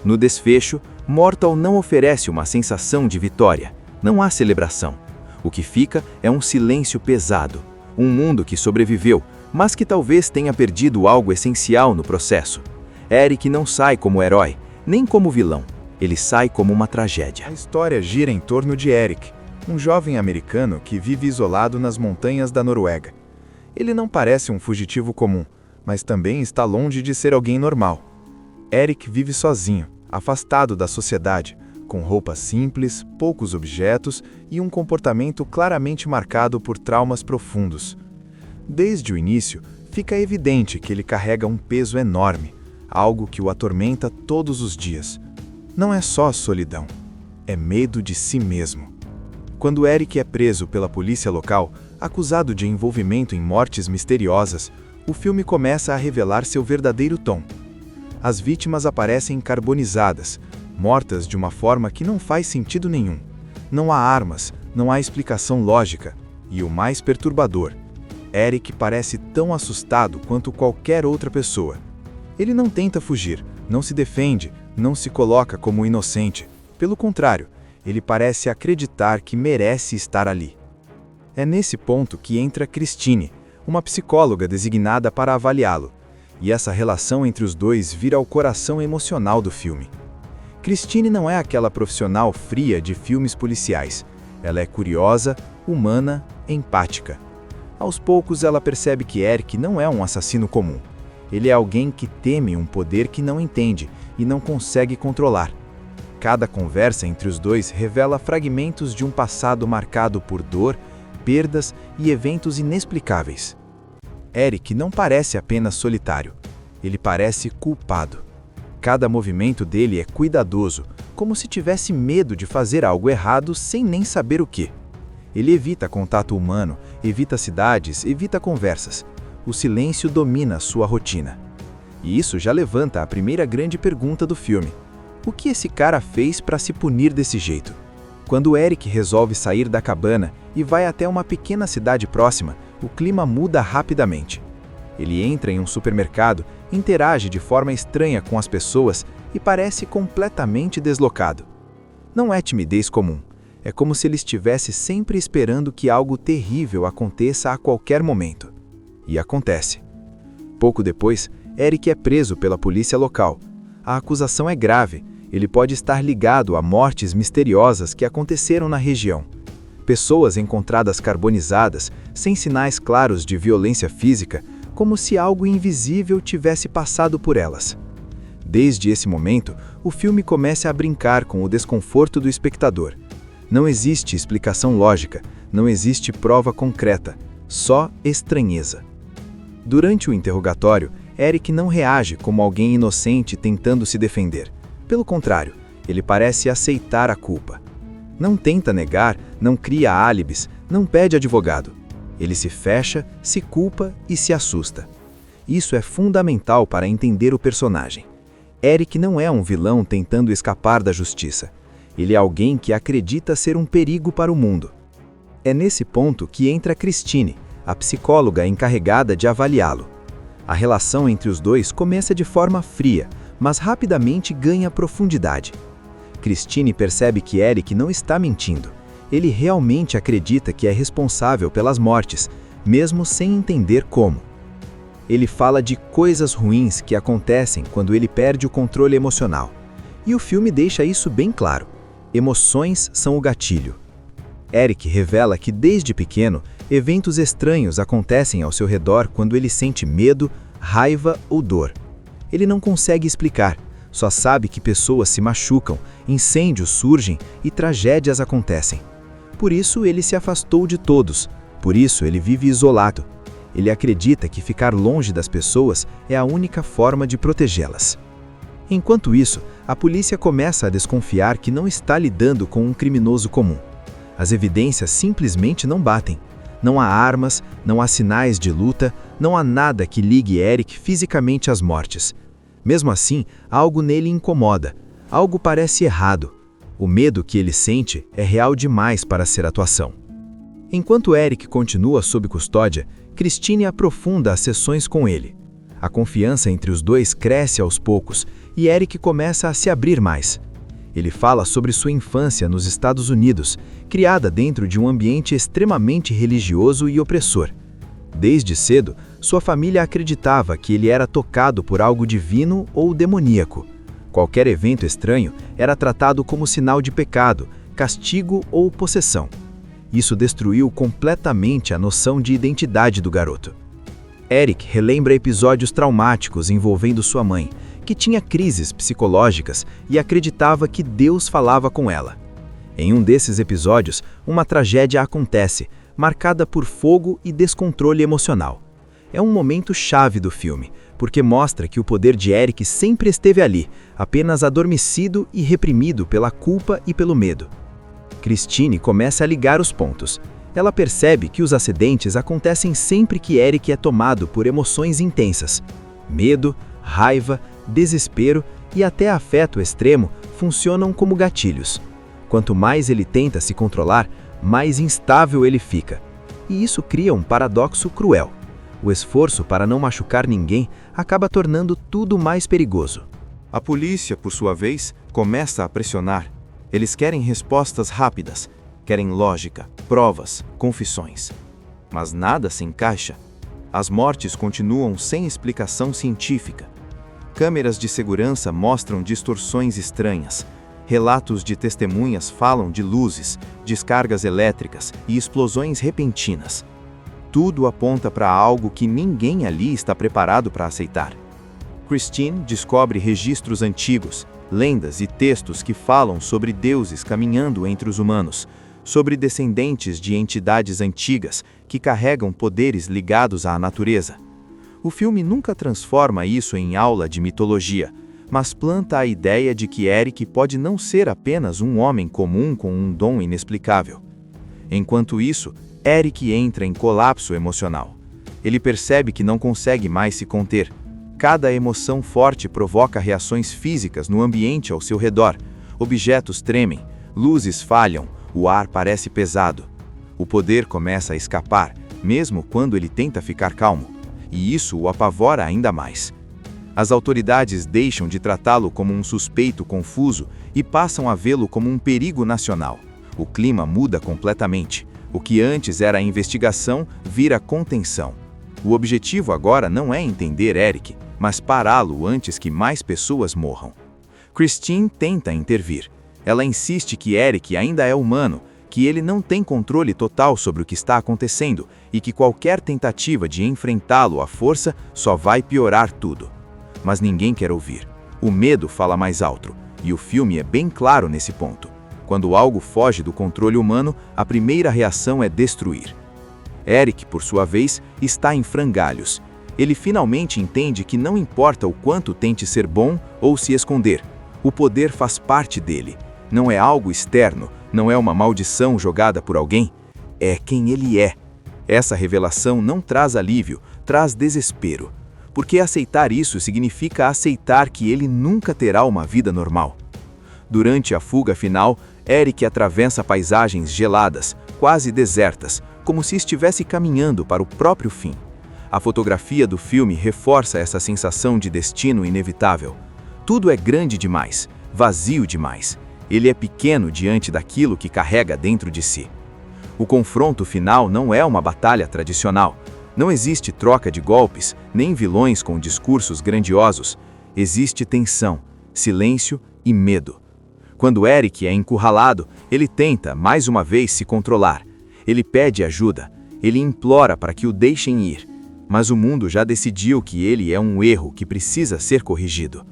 No desfecho, Mortal não oferece uma sensação de vitória. Não há celebração. O que fica é um silêncio pesado. Um mundo que sobreviveu, mas que talvez tenha perdido algo essencial no processo. Eric não sai como herói, nem como vilão. Ele sai como uma tragédia. A história gira em torno de Eric, um jovem americano que vive isolado nas montanhas da Noruega. Ele não parece um fugitivo comum, mas também está longe de ser alguém normal. Eric vive sozinho, afastado da sociedade, com roupas simples, poucos objetos e um comportamento claramente marcado por traumas profundos. Desde o início, fica evidente que ele carrega um peso enorme, algo que o atormenta todos os dias. Não é só solidão, é medo de si mesmo. Quando Eric é preso pela polícia local, acusado de envolvimento em mortes misteriosas, o filme começa a revelar seu verdadeiro tom. As vítimas aparecem carbonizadas, mortas de uma forma que não faz sentido nenhum. Não há armas, não há explicação lógica. E o mais perturbador, Eric parece tão assustado quanto qualquer outra pessoa. Ele não tenta fugir, não se defende, não se coloca como inocente. Pelo contrário, ele parece acreditar que merece estar ali. É nesse ponto que entra Christine, uma psicóloga designada para avaliá-lo, e essa relação entre os dois vira o coração emocional do filme. Christine não é aquela profissional fria de filmes policiais. Ela é curiosa, humana, empática. Aos poucos ela percebe que Eric não é um assassino comum. Ele é alguém que teme um poder que não entende e não consegue controlar. Cada conversa entre os dois revela fragmentos de um passado marcado por dor, perdas e eventos inexplicáveis. Eric não parece apenas solitário, ele parece culpado. Cada movimento dele é cuidadoso, como se tivesse medo de fazer algo errado sem nem saber o que. Ele evita contato humano, evita cidades, evita conversas. O silêncio domina sua rotina. E isso já levanta a primeira grande pergunta do filme. O que esse cara fez para se punir desse jeito? Quando Eric resolve sair da cabana e vai até uma pequena cidade próxima, o clima muda rapidamente. Ele entra em um supermercado, interage de forma estranha com as pessoas e parece completamente deslocado. Não é timidez comum, é como se ele estivesse sempre esperando que algo terrível aconteça a qualquer momento. E acontece. Pouco depois, Eric é preso pela polícia local. A acusação é grave. Ele pode estar ligado a mortes misteriosas que aconteceram na região. Pessoas encontradas carbonizadas, sem sinais claros de violência física, como se algo invisível tivesse passado por elas. Desde esse momento, o filme começa a brincar com o desconforto do espectador. Não existe explicação lógica, não existe prova concreta, só estranheza. Durante o interrogatório, Eric não reage como alguém inocente tentando se defender. Pelo contrário, ele parece aceitar a culpa. Não tenta negar, não cria álibis, não pede advogado. Ele se fecha, se culpa e se assusta. Isso é fundamental para entender o personagem. Eric não é um vilão tentando escapar da justiça. Ele é alguém que acredita ser um perigo para o mundo. É nesse ponto que entra Christine, a psicóloga encarregada de avaliá-lo. A relação entre os dois começa de forma fria, mas rapidamente ganha profundidade. Christine percebe que Eric não está mentindo. Ele realmente acredita que é responsável pelas mortes, mesmo sem entender como. Ele fala de coisas ruins que acontecem quando ele perde o controle emocional. E o filme deixa isso bem claro. Emoções são o gatilho. Eric revela que desde pequeno, eventos estranhos acontecem ao seu redor quando ele sente medo, raiva ou dor. Ele não consegue explicar, só sabe que pessoas se machucam, incêndios surgem e tragédias acontecem. Por isso ele se afastou de todos, por isso ele vive isolado. Ele acredita que ficar longe das pessoas é a única forma de protegê-las. Enquanto isso, a polícia começa a desconfiar que não está lidando com um criminoso comum. As evidências simplesmente não batem. Não há armas, não há sinais de luta, não há nada que ligue Eric fisicamente às mortes. Mesmo assim, algo nele incomoda, algo parece errado. O medo que ele sente é real demais para ser atuação. Enquanto Eric continua sob custódia, Christine aprofunda as sessões com ele. A confiança entre os dois cresce aos poucos e Eric começa a se abrir mais. Ele fala sobre sua infância nos Estados Unidos, criada dentro de um ambiente extremamente religioso e opressor. Desde cedo, sua família acreditava que ele era tocado por algo divino ou demoníaco. Qualquer evento estranho era tratado como sinal de pecado, castigo ou possessão. Isso destruiu completamente a noção de identidade do garoto. Eric relembra episódios traumáticos envolvendo sua mãe, que tinha crises psicológicas e acreditava que Deus falava com ela. Em um desses episódios, uma tragédia acontece, marcada por fogo e descontrole emocional. É um momento chave do filme, porque mostra que o poder de Eric sempre esteve ali, apenas adormecido e reprimido pela culpa e pelo medo. Christine começa a ligar os pontos. Ela percebe que os acidentes acontecem sempre que Eric é tomado por emoções intensas. Medo, raiva, desespero e até afeto extremo funcionam como gatilhos. Quanto mais ele tenta se controlar, mais instável ele fica. E isso cria um paradoxo cruel. O esforço para não machucar ninguém acaba tornando tudo mais perigoso. A polícia, por sua vez, começa a pressionar. Eles querem respostas rápidas, querem lógica, provas, confissões. Mas nada se encaixa. As mortes continuam sem explicação científica. Câmeras de segurança mostram distorções estranhas. Relatos de testemunhas falam de luzes, descargas elétricas e explosões repentinas. Tudo aponta para algo que ninguém ali está preparado para aceitar. Christine descobre registros antigos, lendas e textos que falam sobre deuses caminhando entre os humanos, sobre descendentes de entidades antigas que carregam poderes ligados à natureza. O filme nunca transforma isso em aula de mitologia, mas planta a ideia de que Eric pode não ser apenas um homem comum com um dom inexplicável. Enquanto isso, Eric entra em colapso emocional. Ele percebe que não consegue mais se conter. Cada emoção forte provoca reações físicas no ambiente ao seu redor. Objetos tremem, luzes falham, o ar parece pesado. O poder começa a escapar, mesmo quando ele tenta ficar calmo. E isso o apavora ainda mais. As autoridades deixam de tratá-lo como um suspeito confuso e passam a vê-lo como um perigo nacional. O clima muda completamente. O que antes era investigação vira contenção. O objetivo agora não é entender Eric, mas pará-lo antes que mais pessoas morram. Christine tenta intervir. Ela insiste que Eric ainda é humano, que ele não tem controle total sobre o que está acontecendo e que qualquer tentativa de enfrentá-lo à força só vai piorar tudo. Mas ninguém quer ouvir. O medo fala mais alto, e o filme é bem claro nesse ponto. Quando algo foge do controle humano, a primeira reação é destruir. Eric, por sua vez, está em frangalhos. Ele finalmente entende que não importa o quanto tente ser bom ou se esconder, o poder faz parte dele. Não é algo externo, não é uma maldição jogada por alguém, é quem ele é. Essa revelação não traz alívio, traz desespero. Porque aceitar isso significa aceitar que ele nunca terá uma vida normal. Durante a fuga final, Eric atravessa paisagens geladas, quase desertas, como se estivesse caminhando para o próprio fim. A fotografia do filme reforça essa sensação de destino inevitável. Tudo é grande demais, vazio demais. Ele é pequeno diante daquilo que carrega dentro de si. O confronto final não é uma batalha tradicional. Não existe troca de golpes, nem vilões com discursos grandiosos. Existe tensão, silêncio e medo. Quando Eric é encurralado, ele tenta, mais uma vez, se controlar. Ele pede ajuda, ele implora para que o deixem ir. Mas o mundo já decidiu que ele é um erro que precisa ser corrigido.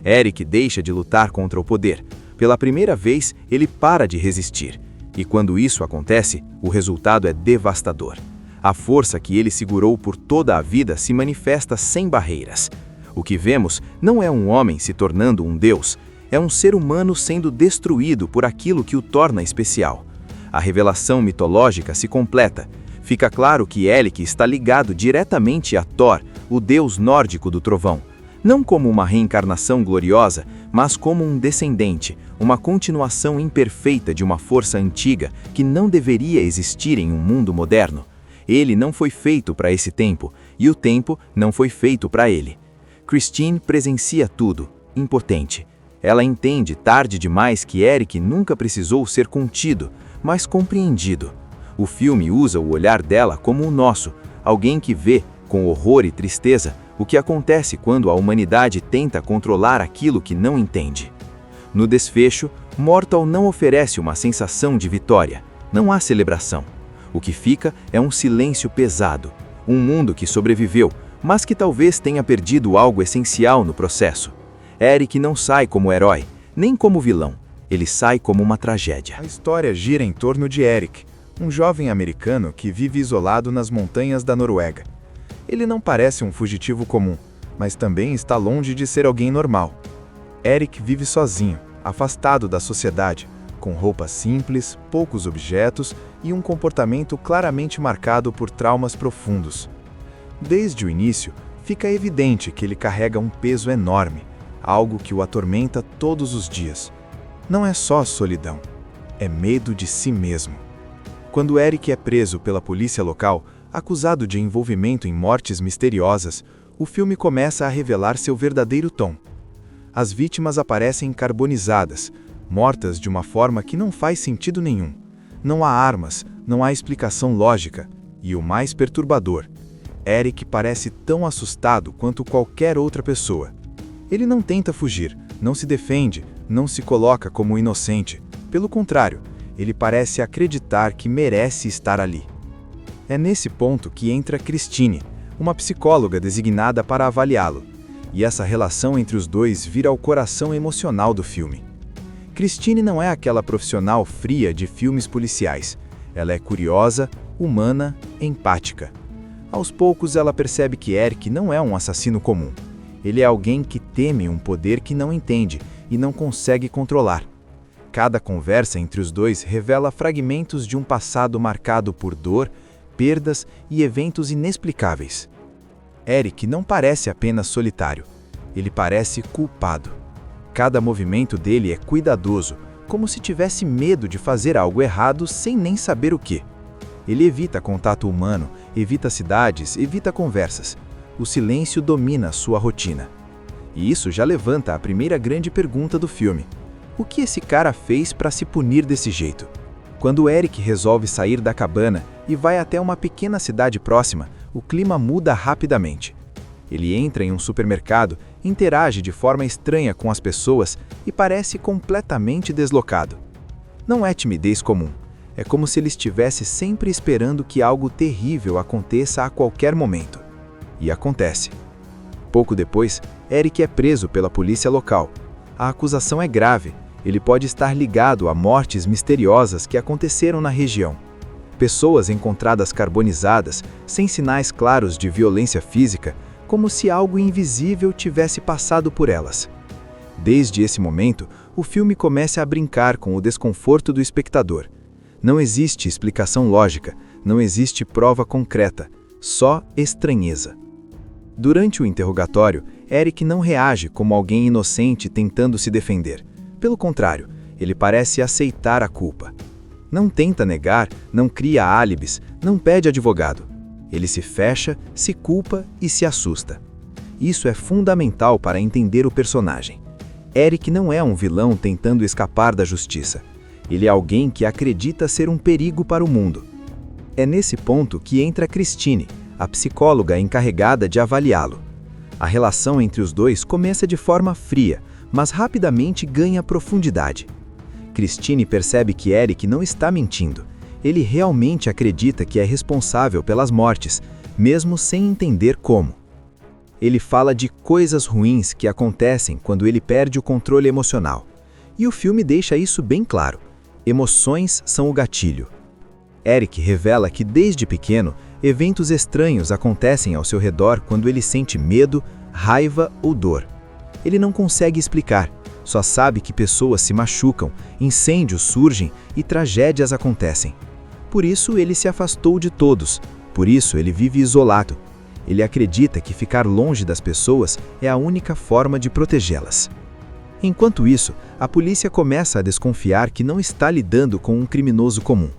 Eric deixa de lutar contra o poder. Pela primeira vez, ele para de resistir. E quando isso acontece, o resultado é devastador. A força que ele segurou por toda a vida se manifesta sem barreiras. O que vemos não é um homem se tornando um deus, é um ser humano sendo destruído por aquilo que o torna especial. A revelação mitológica se completa. Fica claro que Eric está ligado diretamente a Thor, o deus nórdico do trovão. Não como uma reencarnação gloriosa, mas como um descendente, uma continuação imperfeita de uma força antiga que não deveria existir em um mundo moderno. Ele não foi feito para esse tempo, e o tempo não foi feito para ele. Christine presencia tudo, impotente. Ela entende tarde demais que Eric nunca precisou ser contido, mas compreendido. O filme usa o olhar dela como o nosso, alguém que vê, com horror e tristeza, o que acontece quando a humanidade tenta controlar aquilo que não entende. No desfecho, Mortal não oferece uma sensação de vitória. Não há celebração. O que fica é um silêncio pesado, um mundo que sobreviveu, mas que talvez tenha perdido algo essencial no processo. Eric não sai como herói, nem como vilão. Ele sai como uma tragédia. A história gira em torno de Eric, um jovem americano que vive isolado nas montanhas da Noruega. Ele não parece um fugitivo comum, mas também está longe de ser alguém normal. Eric vive sozinho, afastado da sociedade, com roupas simples, poucos objetos e um comportamento claramente marcado por traumas profundos. Desde o início, fica evidente que ele carrega um peso enorme, algo que o atormenta todos os dias. Não é só solidão, é medo de si mesmo. Quando Eric é preso pela polícia local, acusado de envolvimento em mortes misteriosas, o filme começa a revelar seu verdadeiro tom. As vítimas aparecem carbonizadas, mortas de uma forma que não faz sentido nenhum. Não há armas, não há explicação lógica. E o mais perturbador, Eric parece tão assustado quanto qualquer outra pessoa. Ele não tenta fugir, não se defende, não se coloca como inocente. Pelo contrário, ele parece acreditar que merece estar ali. É nesse ponto que entra Christine, uma psicóloga designada para avaliá-lo. E essa relação entre os dois vira o coração emocional do filme. Christine não é aquela profissional fria de filmes policiais. Ela é curiosa, humana, empática. Aos poucos ela percebe que Eric não é um assassino comum. Ele é alguém que teme um poder que não entende e não consegue controlar. Cada conversa entre os dois revela fragmentos de um passado marcado por dor, perdas e eventos inexplicáveis. Eric não parece apenas solitário, ele parece culpado. Cada movimento dele é cuidadoso, como se tivesse medo de fazer algo errado sem nem saber o que. Ele evita contato humano, evita cidades, evita conversas. O silêncio domina sua rotina. E isso já levanta a primeira grande pergunta do filme. O que esse cara fez para se punir desse jeito? Quando Eric resolve sair da cabana e vai até uma pequena cidade próxima, o clima muda rapidamente. Ele entra em um supermercado, interage de forma estranha com as pessoas e parece completamente deslocado. Não é timidez comum. É como se ele estivesse sempre esperando que algo terrível aconteça a qualquer momento. E acontece. Pouco depois, Eric é preso pela polícia local. A acusação é grave. Ele pode estar ligado a mortes misteriosas que aconteceram na região. Pessoas encontradas carbonizadas, sem sinais claros de violência física, como se algo invisível tivesse passado por elas. Desde esse momento, o filme começa a brincar com o desconforto do espectador. Não existe explicação lógica, não existe prova concreta, só estranheza. Durante o interrogatório, Eric não reage como alguém inocente tentando se defender. Pelo contrário, ele parece aceitar a culpa. Não tenta negar, não cria álibis, não pede advogado. Ele se fecha, se culpa e se assusta. Isso é fundamental para entender o personagem. Eric não é um vilão tentando escapar da justiça. Ele é alguém que acredita ser um perigo para o mundo. É nesse ponto que entra Christine, a psicóloga encarregada de avaliá-lo. A relação entre os dois começa de forma fria, mas rapidamente ganha profundidade. Christine percebe que Eric não está mentindo. Ele realmente acredita que é responsável pelas mortes, mesmo sem entender como. Ele fala de coisas ruins que acontecem quando ele perde o controle emocional. E o filme deixa isso bem claro. Emoções são o gatilho. Eric revela que desde pequeno, eventos estranhos acontecem ao seu redor quando ele sente medo, raiva ou dor. Ele não consegue explicar, só sabe que pessoas se machucam, incêndios surgem e tragédias acontecem. Por isso ele se afastou de todos, por isso ele vive isolado. Ele acredita que ficar longe das pessoas é a única forma de protegê-las. Enquanto isso, a polícia começa a desconfiar que não está lidando com um criminoso comum.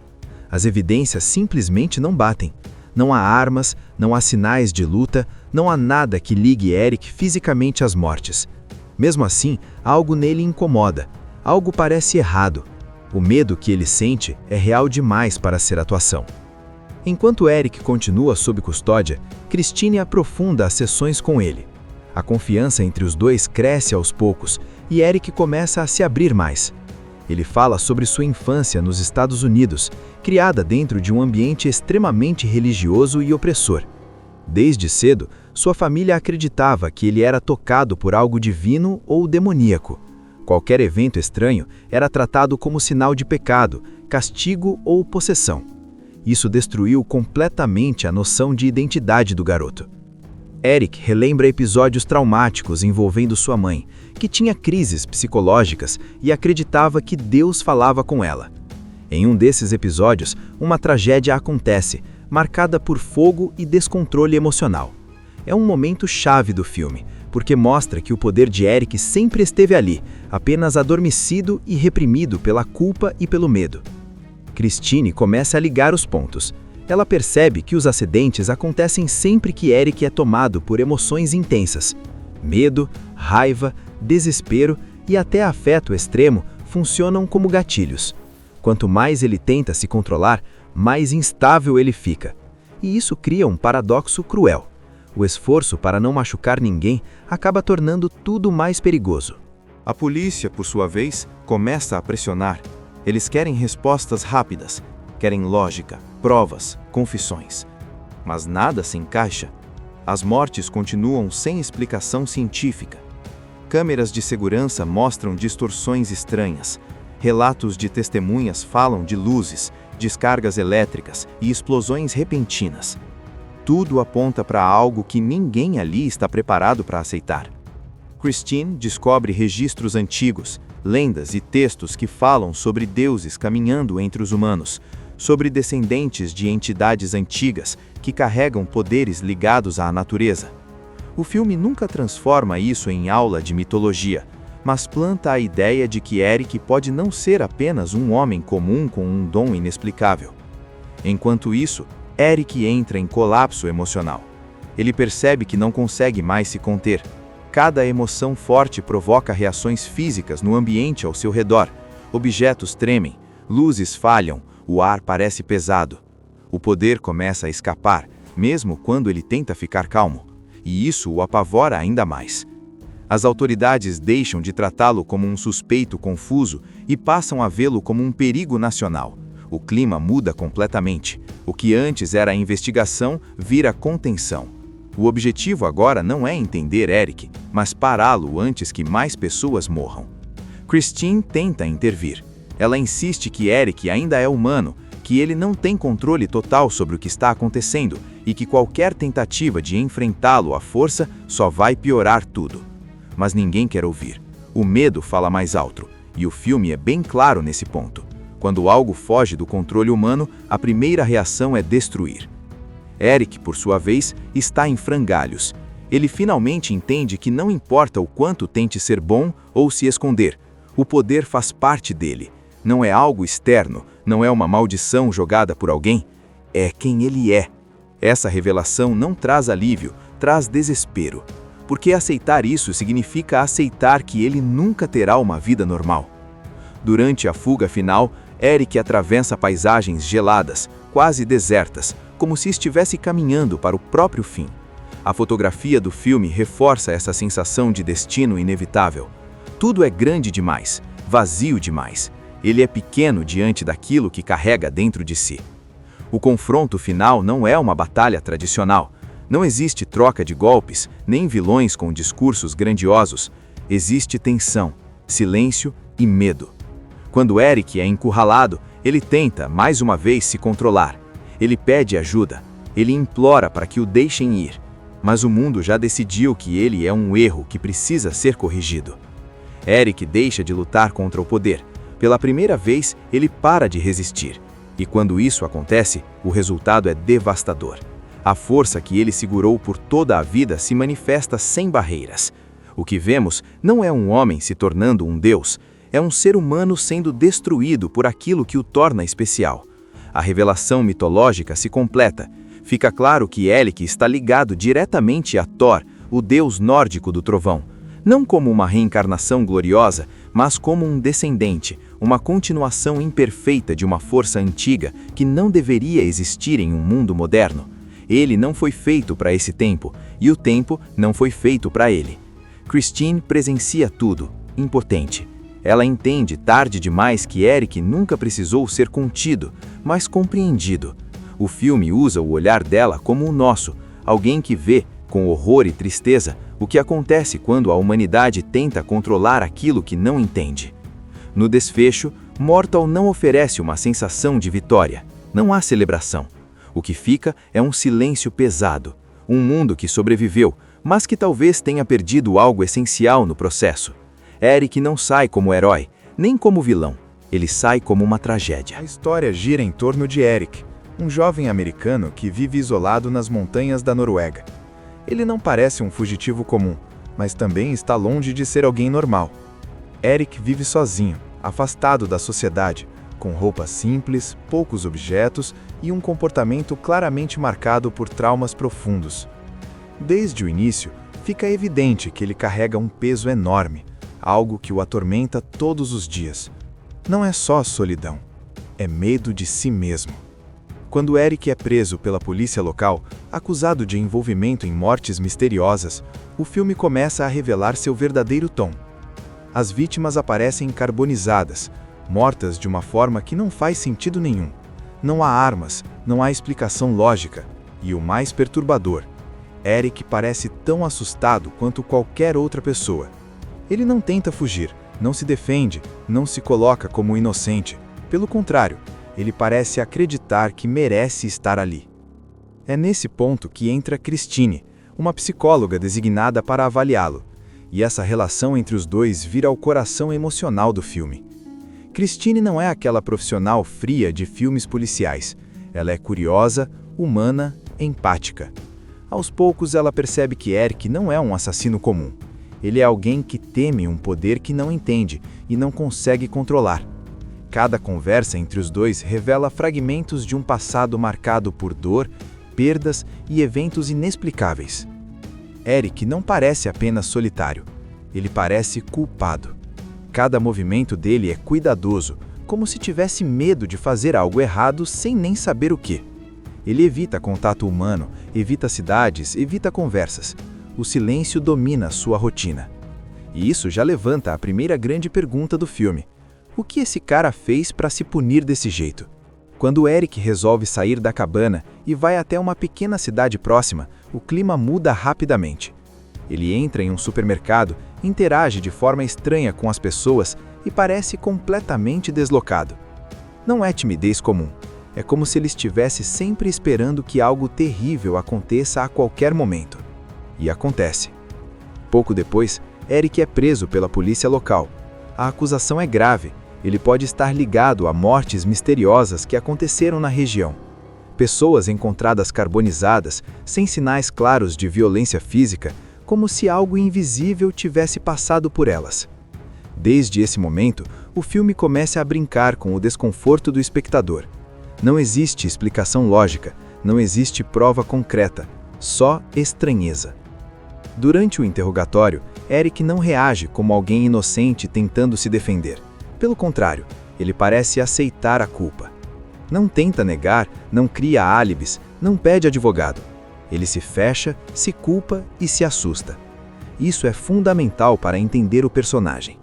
As evidências simplesmente não batem. Não há armas, não há sinais de luta, não há nada que ligue Eric fisicamente às mortes. Mesmo assim, algo nele incomoda, algo parece errado. O medo que ele sente é real demais para ser atuação. Enquanto Eric continua sob custódia, Christine aprofunda as sessões com ele. A confiança entre os dois cresce aos poucos e Eric começa a se abrir mais. Ele fala sobre sua infância nos Estados Unidos, criada dentro de um ambiente extremamente religioso e opressor. Desde cedo, sua família acreditava que ele era tocado por algo divino ou demoníaco. Qualquer evento estranho era tratado como sinal de pecado, castigo ou possessão. Isso destruiu completamente a noção de identidade do garoto. Eric relembra episódios traumáticos envolvendo sua mãe, que tinha crises psicológicas e acreditava que Deus falava com ela. Em um desses episódios, uma tragédia acontece, marcada por fogo e descontrole emocional. É um momento chave do filme, porque mostra que o poder de Eric sempre esteve ali, apenas adormecido e reprimido pela culpa e pelo medo. Christine começa a ligar os pontos. Ela percebe que os acidentes acontecem sempre que Eric é tomado por emoções intensas. Medo, raiva, desespero e até afeto extremo funcionam como gatilhos. Quanto mais ele tenta se controlar, mais instável ele fica. E isso cria um paradoxo cruel. O esforço para não machucar ninguém acaba tornando tudo mais perigoso. A polícia, por sua vez, começa a pressionar. Eles querem respostas rápidas, querem lógica, provas, confissões. Mas nada se encaixa. As mortes continuam sem explicação científica. Câmeras de segurança mostram distorções estranhas. Relatos de testemunhas falam de luzes, descargas elétricas e explosões repentinas. Tudo aponta para algo que ninguém ali está preparado para aceitar. Christine descobre registros antigos, lendas e textos que falam sobre deuses caminhando entre os humanos, sobre descendentes de entidades antigas que carregam poderes ligados à natureza. O filme nunca transforma isso em aula de mitologia, mas planta a ideia de que Eric pode não ser apenas um homem comum com um dom inexplicável. Enquanto isso, Eric entra em colapso emocional. Ele percebe que não consegue mais se conter. Cada emoção forte provoca reações físicas no ambiente ao seu redor. Objetos tremem, luzes falham, o ar parece pesado. O poder começa a escapar, mesmo quando ele tenta ficar calmo. E isso o apavora ainda mais. As autoridades deixam de tratá-lo como um suspeito confuso e passam a vê-lo como um perigo nacional. O clima muda completamente. O que antes era investigação vira contenção. O objetivo agora não é entender Eric, mas pará-lo antes que mais pessoas morram. Christine tenta intervir. Ela insiste que Eric ainda é humano, que ele não tem controle total sobre o que está acontecendo e que qualquer tentativa de enfrentá-lo à força só vai piorar tudo. Mas ninguém quer ouvir. O medo fala mais alto, e o filme é bem claro nesse ponto. Quando algo foge do controle humano, a primeira reação é destruir. Eric, por sua vez, está em frangalhos. Ele finalmente entende que não importa o quanto tente ser bom ou se esconder, o poder faz parte dele. Não é algo externo, não é uma maldição jogada por alguém, é quem ele é. Essa revelação não traz alívio, traz desespero. porque aceitar isso significa aceitar que ele nunca terá uma vida normal. Durante a fuga final, Eric atravessa paisagens geladas, quase desertas, como se estivesse caminhando para o próprio fim. A fotografia do filme reforça essa sensação de destino inevitável. Tudo é grande demais, vazio demais. Ele é pequeno diante daquilo que carrega dentro de si. O confronto final não é uma batalha tradicional. Não existe troca de golpes, nem vilões com discursos grandiosos. Existe tensão, silêncio e medo. Quando Eric é encurralado, ele tenta, mais uma vez, se controlar. Ele pede ajuda. Ele implora para que o deixem ir. Mas o mundo já decidiu que ele é um erro que precisa ser corrigido. Eric deixa de lutar contra o poder. Pela primeira vez, ele para de resistir. E quando isso acontece, o resultado é devastador. A força que ele segurou por toda a vida se manifesta sem barreiras. O que vemos não é um homem se tornando um deus, é um ser humano sendo destruído por aquilo que o torna especial. A revelação mitológica se completa. Fica claro que Eric está ligado diretamente a Thor, o deus nórdico do trovão. Não como uma reencarnação gloriosa, mas como um descendente, uma continuação imperfeita de uma força antiga que não deveria existir em um mundo moderno. Ele não foi feito para esse tempo, e o tempo não foi feito para ele. Christine presencia tudo, impotente. Ela entende tarde demais que Eric nunca precisou ser contido, mas compreendido. O filme usa o olhar dela como o nosso, alguém que vê, com horror e tristeza, o que acontece quando a humanidade tenta controlar aquilo que não entende. No desfecho, Mortal não oferece uma sensação de vitória. Não há celebração. O que fica é um silêncio pesado. Um mundo que sobreviveu, mas que talvez tenha perdido algo essencial no processo. Eric não sai como herói, nem como vilão. Ele sai como uma tragédia. A história gira em torno de Eric, um jovem americano que vive isolado nas montanhas da Noruega. Ele não parece um fugitivo comum, mas também está longe de ser alguém normal. Eric vive sozinho, afastado da sociedade, com roupas simples, poucos objetos e um comportamento claramente marcado por traumas profundos. Desde o início, fica evidente que ele carrega um peso enorme, algo que o atormenta todos os dias. Não é só solidão, é medo de si mesmo. Quando Eric é preso pela polícia local, acusado de envolvimento em mortes misteriosas, o filme começa a revelar seu verdadeiro tom. As vítimas aparecem carbonizadas, mortas de uma forma que não faz sentido nenhum. Não há armas, não há explicação lógica. E o mais perturbador, Eric parece tão assustado quanto qualquer outra pessoa. Ele não tenta fugir, não se defende, não se coloca como inocente. Pelo contrário, ele parece acreditar que merece estar ali. É nesse ponto que entra Christine, uma psicóloga designada para avaliá-lo, e essa relação entre os dois vira o coração emocional do filme. Christine não é aquela profissional fria de filmes policiais. Ela é curiosa, humana, empática. Aos poucos ela percebe que Eric não é um assassino comum. Ele é alguém que teme um poder que não entende e não consegue controlar. Cada conversa entre os dois revela fragmentos de um passado marcado por dor, perdas e eventos inexplicáveis. Eric não parece apenas solitário, ele parece culpado. Cada movimento dele é cuidadoso, como se tivesse medo de fazer algo errado sem nem saber o que. Ele evita contato humano, evita cidades, evita conversas. O silêncio domina sua rotina. E isso já levanta a primeira grande pergunta do filme. O que esse cara fez para se punir desse jeito? Quando Eric resolve sair da cabana e vai até uma pequena cidade próxima, o clima muda rapidamente. Ele entra em um supermercado, interage de forma estranha com as pessoas e parece completamente deslocado. Não é timidez comum. É como se ele estivesse sempre esperando que algo terrível aconteça a qualquer momento. E acontece. Pouco depois, Eric é preso pela polícia local. A acusação é grave. Ele pode estar ligado a mortes misteriosas que aconteceram na região. Pessoas encontradas carbonizadas, sem sinais claros de violência física, como se algo invisível tivesse passado por elas. Desde esse momento, o filme começa a brincar com o desconforto do espectador. Não existe explicação lógica, não existe prova concreta, só estranheza. Durante o interrogatório, Eric não reage como alguém inocente tentando se defender. Pelo contrário, ele parece aceitar a culpa. Não tenta negar, não cria álibis, não pede advogado. Ele se fecha, se culpa e se assusta. Isso é fundamental para entender o personagem.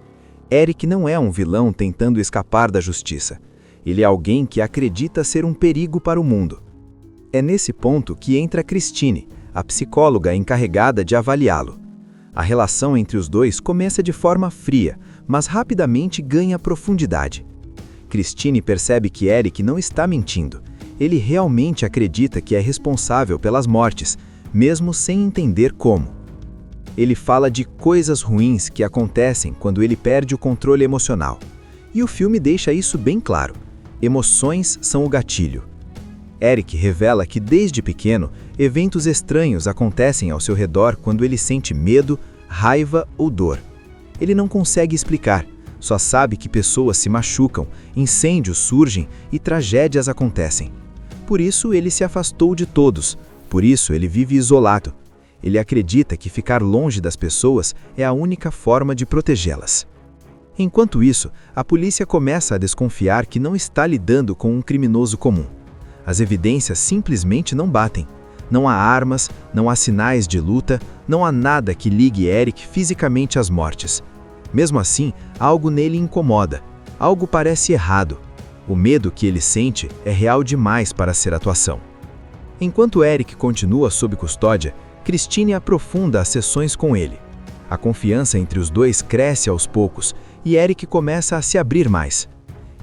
Eric não é um vilão tentando escapar da justiça. Ele é alguém que acredita ser um perigo para o mundo. É nesse ponto que entra Christine, a psicóloga encarregada de avaliá-lo. A relação entre os dois começa de forma fria, mas rapidamente ganha profundidade. Christine percebe que Eric não está mentindo. Ele realmente acredita que é responsável pelas mortes, mesmo sem entender como. Ele fala de coisas ruins que acontecem quando ele perde o controle emocional. E o filme deixa isso bem claro. Emoções são o gatilho. Eric revela que desde pequeno, eventos estranhos acontecem ao seu redor quando ele sente medo, raiva ou dor. Ele não consegue explicar, só sabe que pessoas se machucam, incêndios surgem e tragédias acontecem. Por isso ele se afastou de todos, por isso ele vive isolado. Ele acredita que ficar longe das pessoas é a única forma de protegê-las. Enquanto isso, a polícia começa a desconfiar que não está lidando com um criminoso comum. As evidências simplesmente não batem. Não há armas, não há sinais de luta, não há nada que ligue Eric fisicamente às mortes. Mesmo assim, algo nele incomoda, algo parece errado. O medo que ele sente é real demais para ser atuação. Enquanto Eric continua sob custódia, Christine aprofunda as sessões com ele. A confiança entre os dois cresce aos poucos e Eric começa a se abrir mais.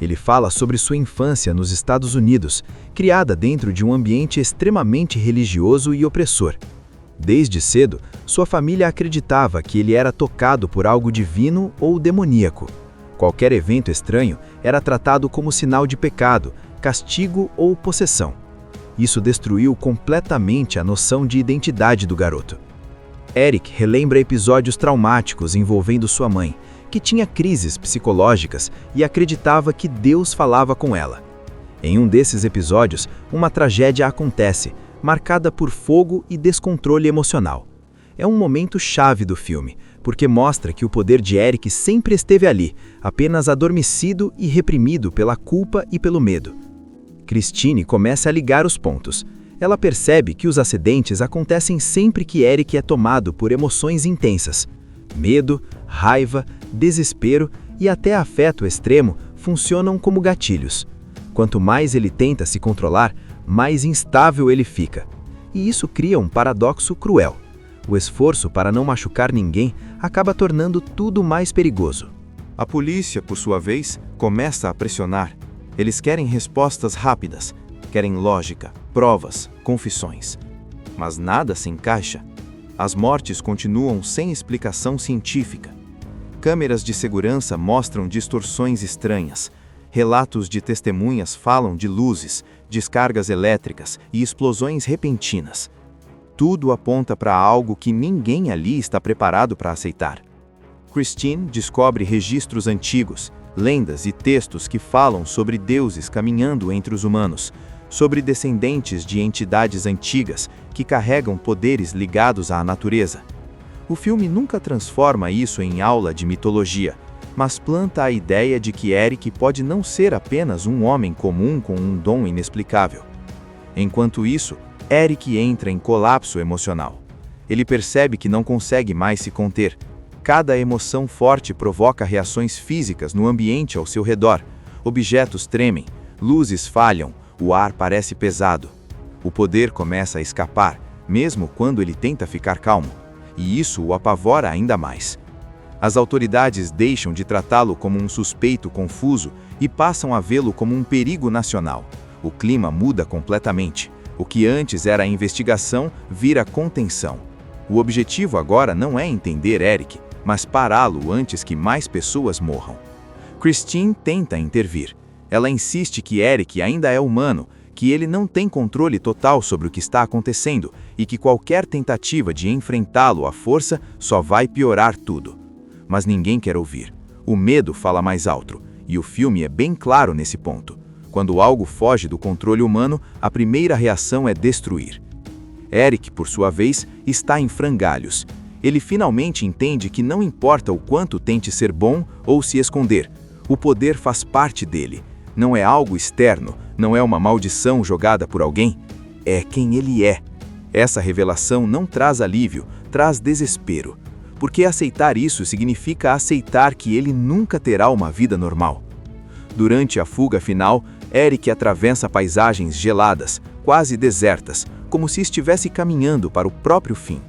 Ele fala sobre sua infância nos Estados Unidos, criada dentro de um ambiente extremamente religioso e opressor. Desde cedo, sua família acreditava que ele era tocado por algo divino ou demoníaco. Qualquer evento estranho era tratado como sinal de pecado, castigo ou possessão. Isso destruiu completamente a noção de identidade do garoto. Eric relembra episódios traumáticos envolvendo sua mãe, que tinha crises psicológicas e acreditava que Deus falava com ela. Em um desses episódios, uma tragédia acontece, marcada por fogo e descontrole emocional. É um momento chave do filme, porque mostra que o poder de Eric sempre esteve ali, apenas adormecido e reprimido pela culpa e pelo medo. Christine começa a ligar os pontos. Ela percebe que os acidentes acontecem sempre que Eric é tomado por emoções intensas. Medo, raiva, desespero e até afeto extremo funcionam como gatilhos. Quanto mais ele tenta se controlar, mais instável ele fica. E isso cria um paradoxo cruel. O esforço para não machucar ninguém acaba tornando tudo mais perigoso. A polícia, por sua vez, começa a pressionar. Eles querem respostas rápidas, querem lógica, provas, confissões. Mas nada se encaixa. As mortes continuam sem explicação científica. Câmeras de segurança mostram distorções estranhas. Relatos de testemunhas falam de luzes, descargas elétricas e explosões repentinas. Tudo aponta para algo que ninguém ali está preparado para aceitar. Christine descobre registros antigos, lendas e textos que falam sobre deuses caminhando entre os humanos, sobre descendentes de entidades antigas que carregam poderes ligados à natureza. O filme nunca transforma isso em aula de mitologia, mas planta a ideia de que Eric pode não ser apenas um homem comum com um dom inexplicável. Enquanto isso, Eric entra em colapso emocional. Ele percebe que não consegue mais se conter. Cada emoção forte provoca reações físicas no ambiente ao seu redor. Objetos tremem, luzes falham, o ar parece pesado. O poder começa a escapar, mesmo quando ele tenta ficar calmo. E isso o apavora ainda mais. As autoridades deixam de tratá-lo como um suspeito confuso e passam a vê-lo como um perigo nacional. O clima muda completamente. O que antes era investigação vira contenção. O objetivo agora não é entender Eric, mas pará-lo antes que mais pessoas morram. Christine tenta intervir. Ela insiste que Eric ainda é humano, que ele não tem controle total sobre o que está acontecendo e que qualquer tentativa de enfrentá-lo à força só vai piorar tudo. Mas ninguém quer ouvir. O medo fala mais alto, e o filme é bem claro nesse ponto. Quando algo foge do controle humano, a primeira reação é destruir. Eric, por sua vez, está em frangalhos. Ele finalmente entende que não importa o quanto tente ser bom ou se esconder, o poder faz parte dele. Não é algo externo, não é uma maldição jogada por alguém, é quem ele é. Essa revelação não traz alívio, traz desespero, porque aceitar isso significa aceitar que ele nunca terá uma vida normal. Durante a fuga final, Eric atravessa paisagens geladas, quase desertas, como se estivesse caminhando para o próprio fim.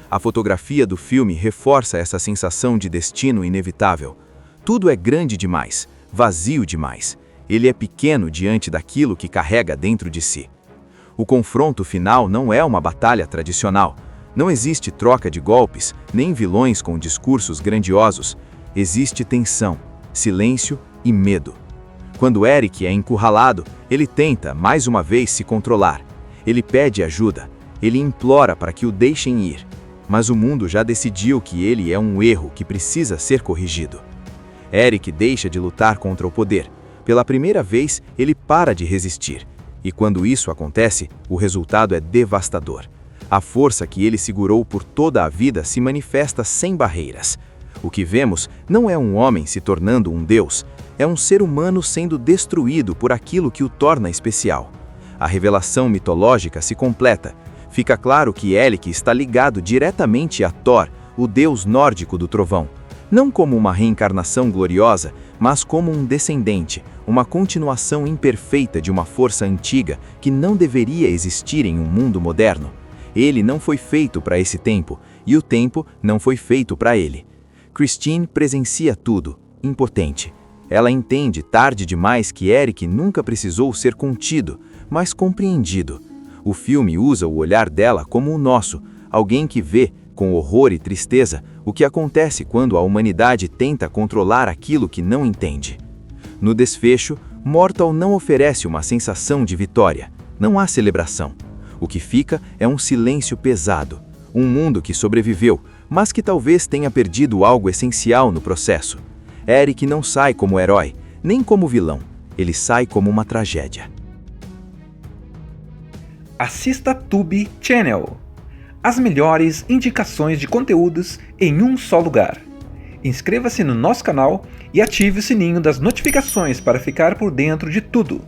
A fotografia do filme reforça essa sensação de destino inevitável. Tudo é grande demais, vazio demais. Ele é pequeno diante daquilo que carrega dentro de si. O confronto final não é uma batalha tradicional. Não existe troca de golpes, nem vilões com discursos grandiosos. Existe tensão, silêncio e medo. Quando Eric é encurralado, ele tenta, mais uma vez, se controlar. Ele pede ajuda. Ele implora para que o deixem ir. Mas o mundo já decidiu que ele é um erro que precisa ser corrigido. Eric deixa de lutar contra o poder. Pela primeira vez, ele para de resistir. E quando isso acontece, o resultado é devastador. A força que ele segurou por toda a vida se manifesta sem barreiras. O que vemos não é um homem se tornando um deus, é um ser humano sendo destruído por aquilo que o torna especial. A revelação mitológica se completa. Fica claro que Eric está ligado diretamente a Thor, o deus nórdico do trovão. Não como uma reencarnação gloriosa, mas como um descendente, uma continuação imperfeita de uma força antiga que não deveria existir em um mundo moderno. Ele não foi feito para esse tempo, e o tempo não foi feito para ele. Christine presencia tudo, impotente. Ela entende tarde demais que Eric nunca precisou ser contido, mas compreendido. O filme usa o olhar dela como o nosso, alguém que vê, com horror e tristeza, o que acontece quando a humanidade tenta controlar aquilo que não entende. No desfecho, Mortal não oferece uma sensação de vitória. Não há celebração. O que fica é um silêncio pesado. Um mundo que sobreviveu, mas que talvez tenha perdido algo essencial no processo. Eric não sai como herói, nem como vilão. Ele sai como uma tragédia. Assista Tube Channel. As melhores indicações de conteúdos em um só lugar. Inscreva-se no nosso canal e ative o sininho das notificações para ficar por dentro de tudo.